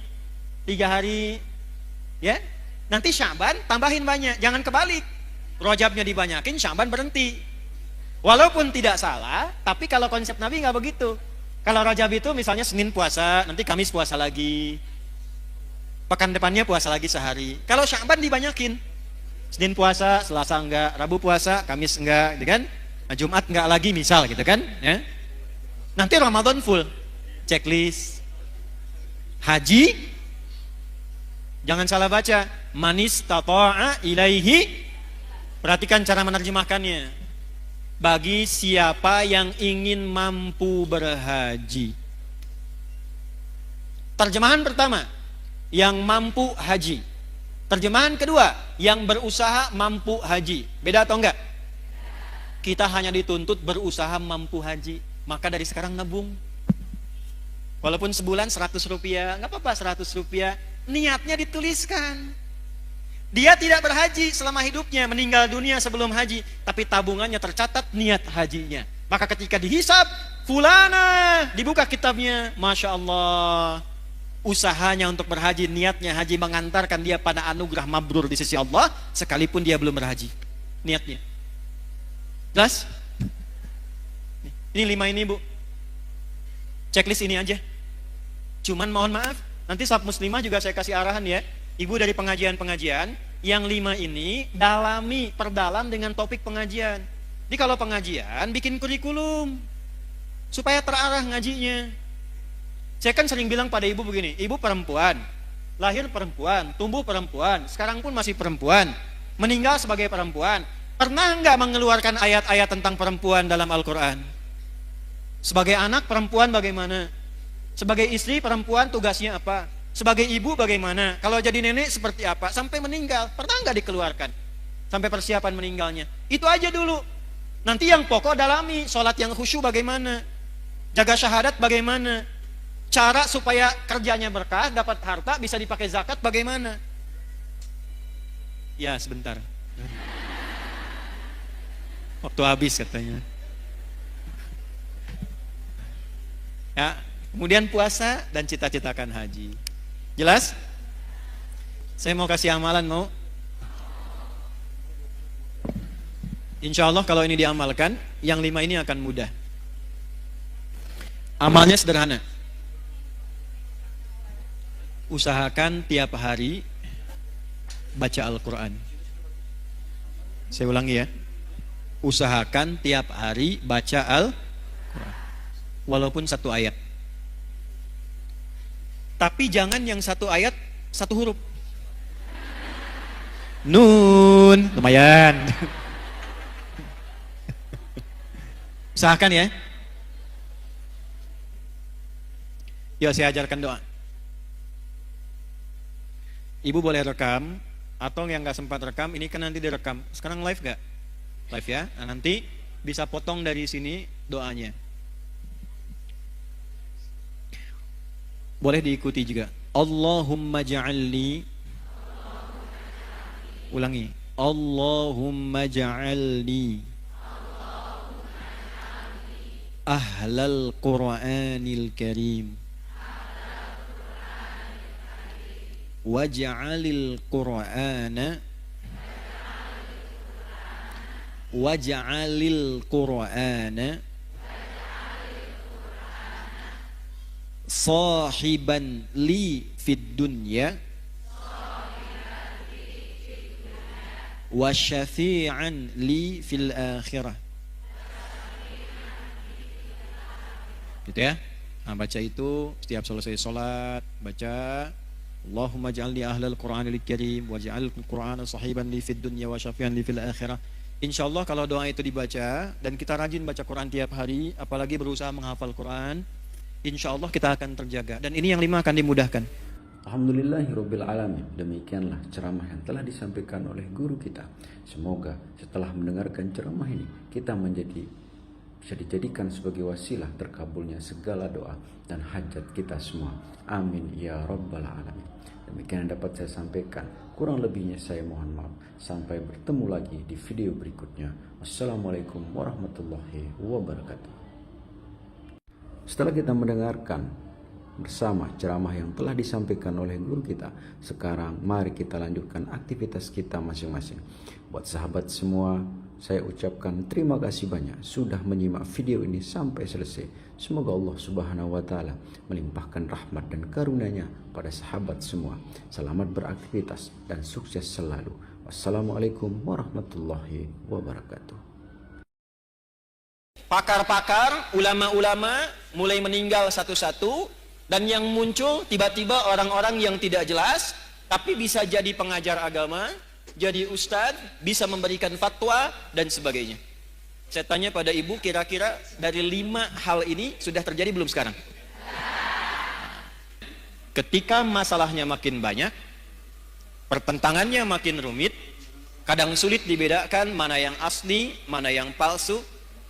Speaker 1: 3 hari. Ya. Nanti Sya'ban tambahin banyak. Jangan kebalik. Rajabnya dibanyakin, Sya'ban berhenti. Walaupun tidak salah, tapi kalau konsep Nabi nggak begitu. Kalau Rajab itu misalnya Senin puasa, nanti Kamis puasa lagi. Pekan depannya puasa lagi sehari. Kalau Sya'ban dibanyakin. Senin puasa, Selasa enggak, Rabu puasa, Kamis enggak, gitu kan? Nah, Jumat enggak lagi misal gitu kan, ya. Nanti Ramadan full. Checklist. Haji jangan salah baca. Manis tata'a ilaihi. Perhatikan cara menerjemahkannya. Bagi siapa yang ingin mampu berhaji. Terjemahan pertama, yang mampu haji. Terjemahan kedua, yang berusaha mampu haji. Beda atau enggak? Kita hanya dituntut berusaha mampu haji. Maka dari sekarang nabung. Walaupun sebulan 100 rupiah, enggak apa-apa 100 rupiah. Niatnya dituliskan. Dia tidak berhaji selama hidupnya, meninggal dunia sebelum haji, tapi tabungannya tercatat niat hajinya. Maka ketika dihisab, fulana, dibuka kitabnya, Masya Allah, usahanya untuk berhaji, niatnya haji mengantarkan dia pada anugerah mabrur di sisi Allah, sekalipun dia belum berhaji. Niatnya. Jelas? Ini 5 ini, Bu. Checklist ini aja. Cuman mohon maaf, nanti Sob Muslimah juga saya kasih arahan ya. Ibu dari pengajian-pengajian, yang 5 ini dalami, perdalam dengan topik pengajian. Jadi kalau pengajian, bikin kurikulum supaya terarah ngajinya. Saya kan sering bilang pada ibu begini, ibu perempuan, lahir perempuan, tumbuh perempuan, sekarang pun masih perempuan, meninggal sebagai perempuan. Pernah nggak mengeluarkan ayat-ayat tentang perempuan dalam Al-Quran? Sebagai anak perempuan bagaimana? Sebagai istri perempuan tugasnya apa? Sebagai ibu bagaimana? Kalau jadi nenek seperti apa? Sampai meninggal, pernah nggak dikeluarkan? Sampai persiapan meninggalnya. Itu aja dulu. Nanti yang pokok dalami, sholat yang khusyuk bagaimana? Jaga syahadat bagaimana? Cara supaya kerjanya berkah, dapat harta, bisa dipakai zakat bagaimana? Ya sebentar. Waktu habis katanya. Ya, kemudian puasa dan cita-citakan haji. Jelas? Saya mau kasih amalan, mau? Insya Allah kalau ini diamalkan, yang 5 ini akan mudah. Amalnya sederhana. Usahakan tiap hari baca Al-Quran. Saya ulangi ya. Usahakan tiap hari baca Al-Quran. Walaupun 1 ayat. Tapi jangan yang 1 ayat 1 huruf. Nun, lumayan. Usahakan ya. Yuk saya ajarkan doa. Ibu boleh rekam, atau yang gak sempat rekam, ini kan nanti direkam. Sekarang live gak? Live ya. Nah, nanti bisa potong dari sini doanya. Boleh diikuti juga. Allahumma ja'alni. Ulangi. Allahumma ja'alni ahlal Qur'anil Karim. Waj'alil Qur'ana sahiban li fid dunya wa syafi'an li fil akhirah. Gitu ya. Nah, baca itu setiap selesai sholat, baca Allahumma ja'alni ahlal Qur'anil Karim waj'al Qur'ana sahiban li fid dunya wa syafi'an li fil akhirah. Insyaallah kalau doa itu dibaca dan kita rajin baca Quran tiap hari, apalagi berusaha menghafal Quran, insyaallah kita akan terjaga. Dan ini yang 5 akan dimudahkan.
Speaker 2: Alhamdulillahirabbil alamin. Demikianlah ceramah yang telah disampaikan oleh guru kita. Semoga setelah mendengarkan ceramah ini kita menjadi bisa dijadikan sebagai wasilah terkabulnya segala doa dan hajat kita semua. Amin ya rabbal alamin. Demikian yang dapat saya sampaikan. Kurang lebihnya saya mohon maaf. Sampai bertemu lagi di video berikutnya. Wassalamualaikum warahmatullahi wabarakatuh. Setelah kita mendengarkan bersama ceramah yang telah disampaikan oleh guru kita, sekarang mari kita lanjutkan aktivitas kita masing-masing. Buat sahabat semua, saya ucapkan terima kasih banyak sudah menyimak video ini sampai selesai. Semoga Allah Subhanahu wa taala melimpahkan rahmat dan karunia-Nya pada sahabat semua. Selamat beraktivitas dan sukses selalu. Wassalamualaikum warahmatullahi wabarakatuh.
Speaker 1: Pakar-pakar, ulama-ulama mulai meninggal satu-satu, dan yang muncul tiba-tiba orang-orang yang tidak jelas, tapi bisa jadi pengajar agama, jadi ustadz, bisa memberikan fatwa, dan sebagainya. Saya tanya pada ibu, kira-kira dari 5 hal ini sudah terjadi belum sekarang? Ketika masalahnya makin banyak, pertentangannya makin rumit, kadang sulit dibedakan mana yang asli, mana yang palsu,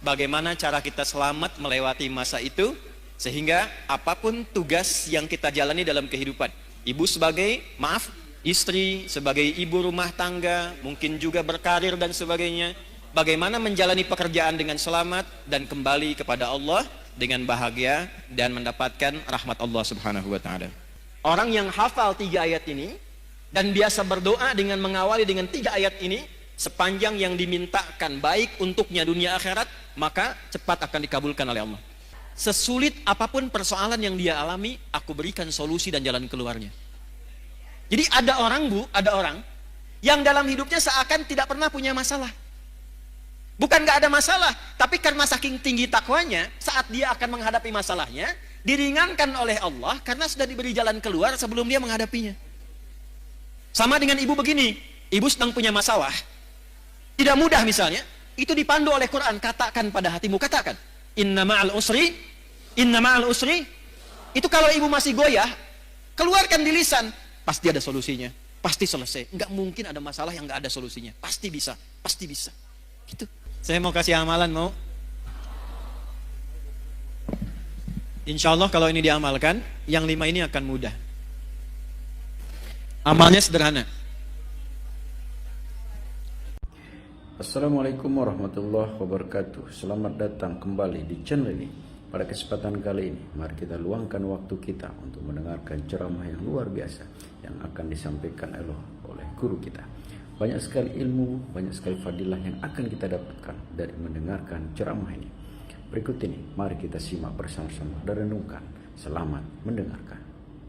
Speaker 1: bagaimana cara kita selamat melewati masa itu, sehingga apapun tugas yang kita jalani dalam kehidupan, ibu sebagai istri, sebagai ibu rumah tangga, mungkin juga berkarir dan sebagainya, bagaimana menjalani pekerjaan dengan selamat dan kembali kepada Allah dengan bahagia dan mendapatkan rahmat Allah Subhanahu wa taala. Orang yang hafal 3 ayat ini dan biasa berdoa dengan mengawali dengan 3 ayat ini, sepanjang yang dimintakan baik untuknya dunia akhirat, maka cepat akan dikabulkan oleh Allah. Sesulit apapun persoalan yang dia alami, aku berikan solusi dan jalan keluarnya. Jadi ada orang yang dalam hidupnya seakan tidak pernah punya masalah. Bukan gak ada masalah, tapi karena saking tinggi takwanya, saat dia akan menghadapi masalahnya, diringankan oleh Allah karena sudah diberi jalan keluar sebelum dia menghadapinya. Sama dengan ibu begini, ibu sedang punya masalah, tidak mudah misalnya, itu dipandu oleh Quran, katakan pada hatimu, katakan, inna ma'al usri, itu kalau ibu masih goyah, keluarkan di lisan, pasti ada solusinya, pasti selesai. Nggak mungkin ada masalah yang nggak ada solusinya, pasti bisa, gitu. Saya mau kasih amalan, mau? Insya Allah kalau ini diamalkan, yang 5 ini akan mudah. Amalnya sederhana.
Speaker 2: Assalamualaikum warahmatullahi wabarakatuh. Selamat datang kembali di channel ini. Pada kesempatan kali ini, mari kita luangkan waktu kita untuk mendengarkan ceramah yang luar biasa yang akan disampaikan oleh guru kita. Banyak sekali ilmu, banyak sekali fadilah yang akan kita dapatkan dari mendengarkan ceramah ini. Berikut ini, mari kita simak bersama-sama dan renungkan. Selamat mendengarkan.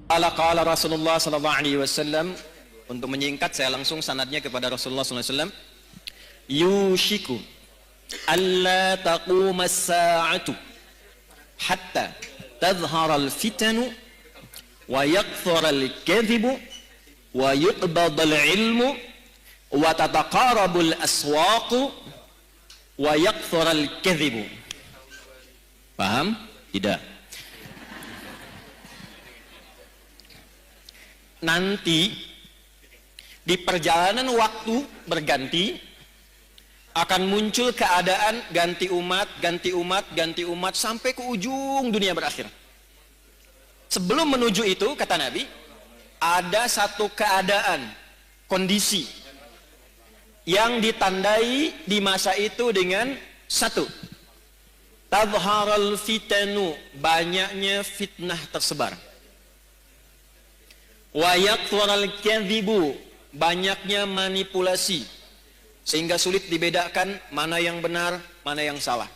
Speaker 1: Qala Rasulullah sallallahu alaihi wasallam, untuk menyingkat saya langsung sanadnya kepada Rasulullah sallallahu alaihi wasallam. Yushiku alla taquma as-sa'atu hatta tadhhara al-fitanu wa yakthura al-kadhibu wa yuqbada al-ilmu wa tataqarabu al-aswaqu wa yakthura al-kadhibu. Paham? Tidak. Nanti di perjalanan waktu berganti akan muncul keadaan ganti umat sampai ke ujung dunia berakhir. Sebelum menuju itu, kata Nabi, ada satu keadaan, kondisi yang ditandai di masa itu dengan 1, tadharal fitanu, banyaknya fitnah tersebar. Wa yakthurul kadhibu, banyaknya manipulasi, sehingga sulit dibedakan mana yang benar, mana yang salah.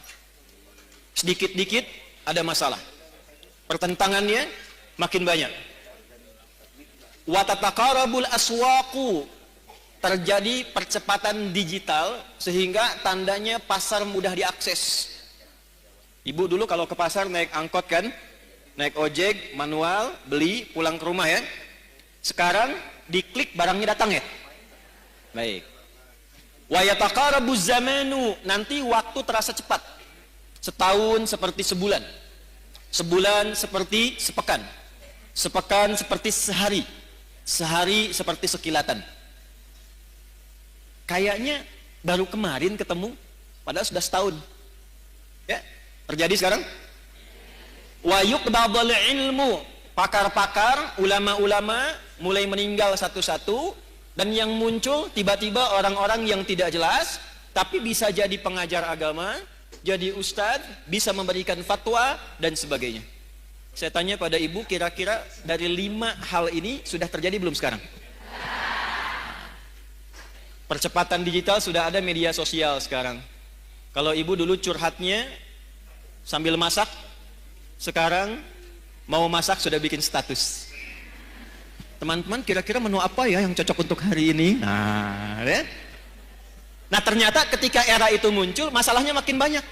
Speaker 1: Sedikit-dikit ada masalah, pertentangannya makin banyak. Wa tataqarabul aswaqu, terjadi percepatan digital sehingga tandanya pasar mudah diakses. Ibu dulu kalau ke pasar naik angkot kan, naik ojek manual, beli pulang ke rumah ya. Sekarang diklik barangnya datang ya. Baik. Wa yataqarabu zamanu, nanti waktu terasa cepat. Setahun seperti sebulan, sebulan seperti sepekan, sepekan seperti sehari, sehari seperti sekilatan. Kayaknya baru kemarin ketemu, padahal sudah setahun. Ya, Terjadi sekarang? Wa yuqbadul ilmu, pakar-pakar, ulama-ulama mulai meninggal satu-satu, dan yang muncul tiba-tiba orang-orang yang tidak jelas, tapi bisa jadi pengajar agama, jadi ustadz, bisa memberikan fatwa, dan sebagainya. Saya tanya pada ibu, kira-kira dari 5 hal ini sudah terjadi belum sekarang? Percepatan digital, sudah ada media sosial sekarang. Kalau ibu dulu curhatnya sambil masak, sekarang mau masak sudah bikin status. Teman-teman, kira-kira menu apa ya yang cocok untuk hari ini? Nah, ternyata ketika era itu muncul, masalahnya makin banyak.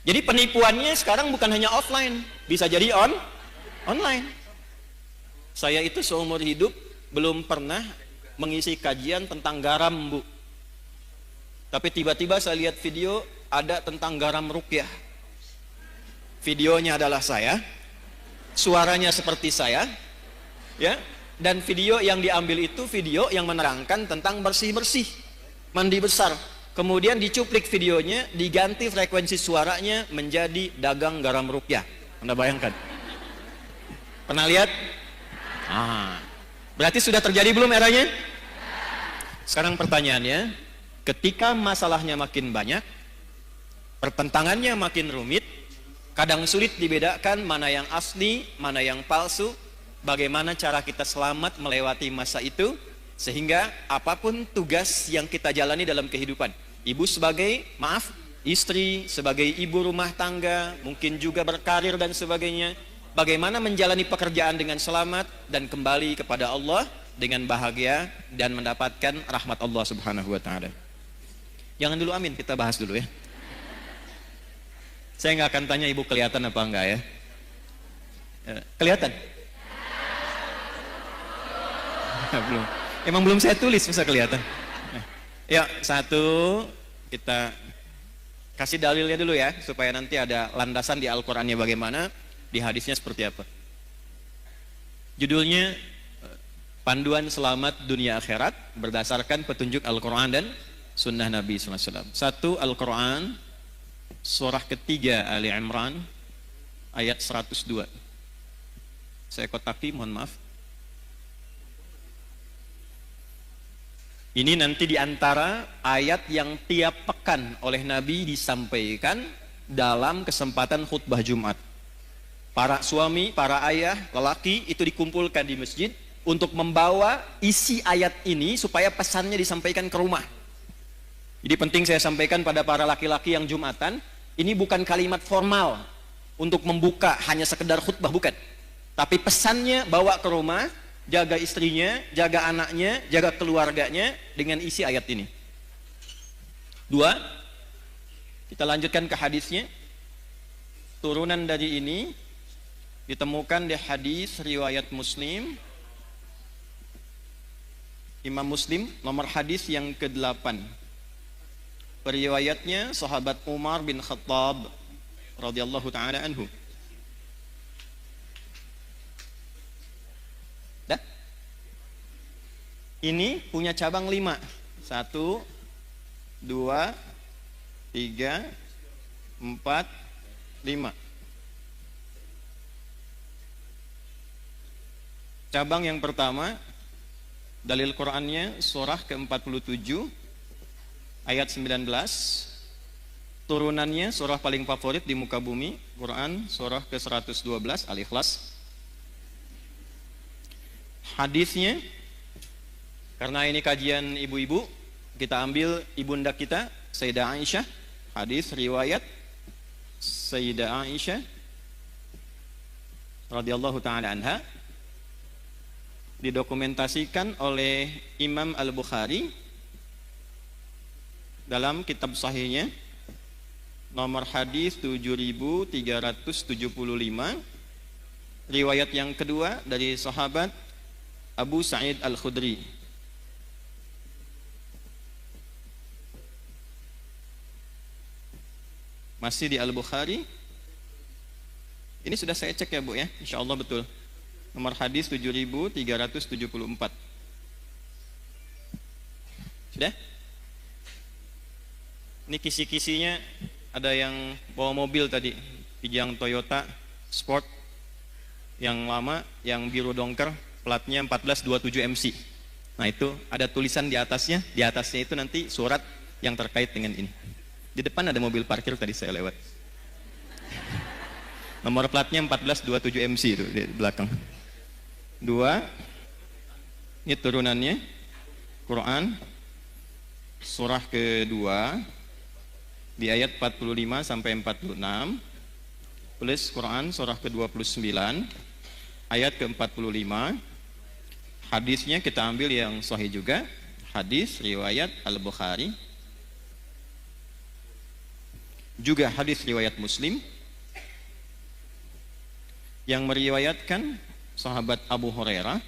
Speaker 1: Jadi penipuannya sekarang bukan hanya offline, bisa jadi online. Saya itu seumur hidup belum pernah mengisi kajian tentang garam, Bu. Tapi tiba-tiba saya lihat video ada tentang garam ruqyah. Videonya adalah saya, suaranya seperti saya, ya. Dan video yang diambil itu video yang menerangkan tentang bersih-bersih, mandi besar. Kemudian dicuplik videonya, diganti frekuensi suaranya menjadi dagang garam ruqyah. Anda bayangkan? Pernah lihat? Berarti sudah terjadi belum eranya? Sekarang pertanyaannya, ketika masalahnya makin banyak, pertentangannya makin rumit, kadang sulit dibedakan mana yang asli, mana yang palsu, bagaimana cara kita selamat melewati masa itu, sehingga apapun tugas yang kita jalani dalam kehidupan, ibu sebagai istri, sebagai ibu rumah tangga, mungkin juga berkarir dan sebagainya, bagaimana menjalani pekerjaan dengan selamat dan kembali kepada Allah dengan bahagia dan mendapatkan rahmat Allah Subhanahu wa taala. Jangan dulu amin, kita bahas dulu ya. Saya nggak akan tanya ibu kelihatan apa enggak ya. Kelihatan? Belum. Emang belum saya tulis, bisa kelihatan. Ya, satu, kita kasih dalilnya dulu ya, supaya nanti ada landasan di Al-Qur'annya bagaimana, di hadisnya seperti apa. Judulnya Panduan Selamat Dunia Akhirat berdasarkan petunjuk Al-Qur'an dan Sunnah Nabi SAW. Satu, Al-Qur'an surah ketiga Ali Imran ayat 102. Saya kotaki, mohon maaf. Ini nanti diantara ayat yang tiap pekan oleh Nabi disampaikan dalam kesempatan khutbah Jumat. Para suami, para ayah, lelaki itu dikumpulkan di masjid untuk membawa isi ayat ini supaya pesannya disampaikan ke rumah. Jadi penting saya sampaikan pada para laki-laki yang Jumatan, ini bukan kalimat formal untuk membuka hanya sekedar khutbah, bukan. Tapi pesannya bawa ke rumah, jaga istrinya, jaga anaknya, jaga keluarganya dengan isi ayat ini. Dua, kita lanjutkan ke hadisnya. Turunan dari ini ditemukan di hadis riwayat Muslim, Imam Muslim, nomor hadis yang ke-8. Periwayatnya sahabat Umar bin Khattab radhiyallahu taala anhu. Ini punya cabang 5. 1, 2, 3, 4, 5. Cabang yang pertama, dalil Qur'annya surah ke-47 ayat 19. Turunannya surah paling favorit di muka bumi, Quran surah ke-112 Al-Ikhlas. Hadisnya, karena ini kajian ibu-ibu, kita ambil ibunda kita Sayyidah Aisyah, hadis riwayat Sayyidah Aisyah radhiyallahu taala anha, didokumentasikan oleh Imam Al-Bukhari dalam kitab sahihnya nomor hadis 7375. Riwayat yang kedua dari sahabat Abu Sa'id Al-Khudri. Masih di Al-Bukhari. Ini sudah saya cek ya Bu ya, insya Allah betul. Nomor hadis 7374. Sudah? Ini kisi-kisinya ada yang bawa mobil tadi, Kijang Toyota Sport yang lama, yang biru dongker, platnya 1427 MC. Nah itu ada tulisan di atasnya itu nanti surat yang terkait dengan ini. Di depan ada mobil parkir tadi saya lewat. Nomor platnya 1427 MC itu di belakang. 2, ini turunannya, Quran, surah kedua, di ayat 45 sampai 46, plus Quran surah ke-29, ayat ke-45. Hadisnya kita ambil yang sahih juga, hadis riwayat Al-Bukhari, juga hadis riwayat Muslim, yang meriwayatkan sahabat Abu Hurairah.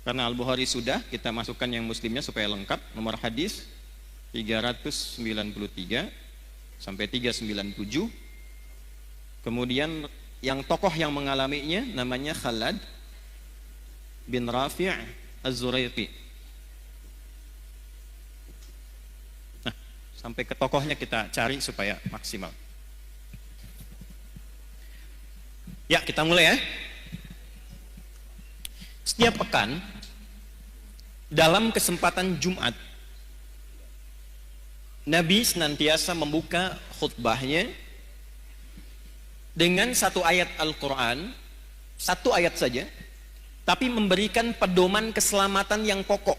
Speaker 1: Karena Al-Bukhari sudah, kita masukkan yang Muslimnya supaya lengkap. Nomor hadis 393 sampai 397. Kemudian yang tokoh yang mengalaminya namanya Khalad bin Rafi' Az-Zuraiqi. Nah, sampai ke tokohnya kita cari supaya maksimal. Ya, kita mulai ya. Setiap pekan dalam kesempatan Jumat, Nabi senantiasa membuka khutbahnya dengan satu ayat Al-Quran, satu ayat saja, tapi memberikan pedoman keselamatan yang pokok.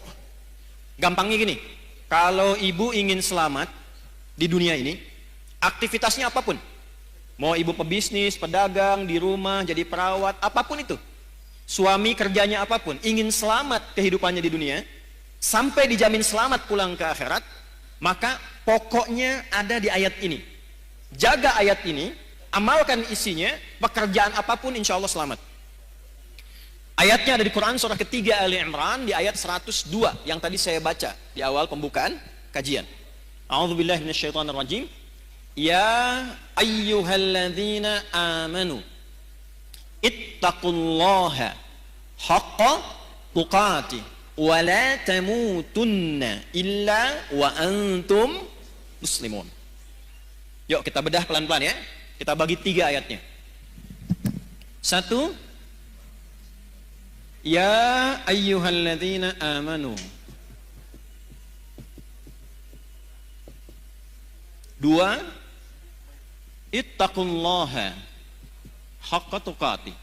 Speaker 1: Gampangnya gini, kalau ibu ingin selamat di dunia ini, aktivitasnya apapun, mau ibu pebisnis, pedagang, di rumah, jadi perawat, apapun itu, suami kerjanya apapun, ingin selamat kehidupannya di dunia, sampai dijamin selamat pulang ke akhirat, maka pokoknya ada di ayat ini. Jaga ayat ini, amalkan isinya, pekerjaan apapun insya Allah selamat. Ayatnya ada di Quran surah ketiga Ali Imran di ayat 102 yang tadi saya baca di awal pembukaan kajian. A'udzubillahi minasyaitonirrajim. Ya ayyuhalladzina amanu ittaqullaha haqqa tuqatih wa la tamutunna illa wa antum muslimun. Yuk kita bedah pelan-pelan ya. Kita bagi 3 ayatnya. 1, ya ayyuhalladzina amanu. 2, ittaqullaha haqqa tuqatih.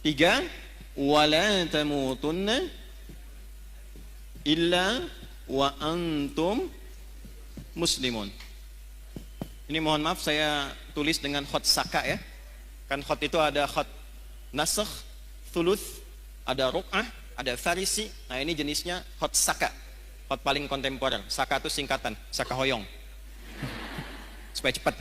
Speaker 1: 3, wala tamutunna illa wa antum muslimun. Ini mohon maaf saya tulis dengan khot saka ya. Kan khot itu ada khot nasakh, thuluth, ada ruk'ah, ada farisi. Nah ini jenisnya khot saka, khot paling kontemporer. Saka itu singkatan, saka hoyong, supaya cepat.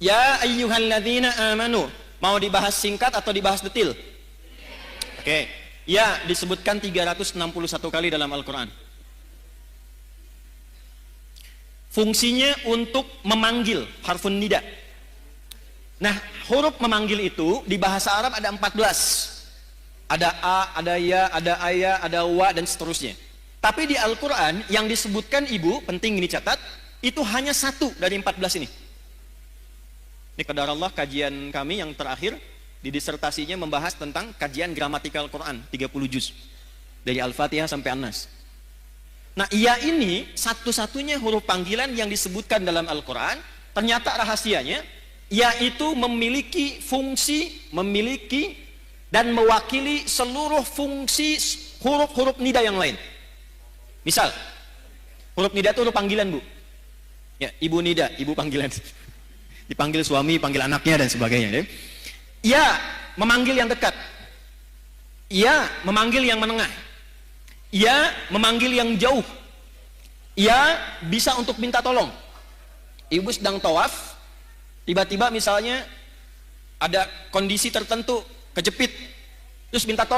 Speaker 1: Ya ayyuhalladzina amanu. Mau dibahas singkat atau dibahas detil? Oke. Ya, disebutkan 361 kali dalam Al-Quran. Fungsinya untuk memanggil, harfun nida. Nah, huruf memanggil itu di bahasa Arab ada 14. Ada a, ada ya, ada aya, ada wa, dan seterusnya. Tapi di Al-Quran yang disebutkan ibu, penting ini catat, itu hanya 1 dari 14 ini. Ini qadarallah kajian kami yang terakhir di disertasinya membahas tentang kajian gramatikal Quran 30 juz dari Al-Fatihah sampai An-Nas. Nah, ia ini satu-satunya huruf panggilan yang disebutkan dalam Al-Quran. Ternyata rahasianya, yaitu memiliki fungsi, memiliki dan mewakili seluruh fungsi huruf-huruf nida yang lain. Misal, huruf nida itu huruf panggilan, Bu. Ya, ibu nida, ibu panggilan. Dipanggil suami, panggil anaknya dan sebagainya. Ya, memanggil yang dekat. Ya, memanggil yang menengah. Ya, memanggil yang jauh. Ya, bisa untuk minta tolong. Ibu sedang tawaf, tiba-tiba misalnya ada kondisi tertentu, kejepit, terus minta tolong.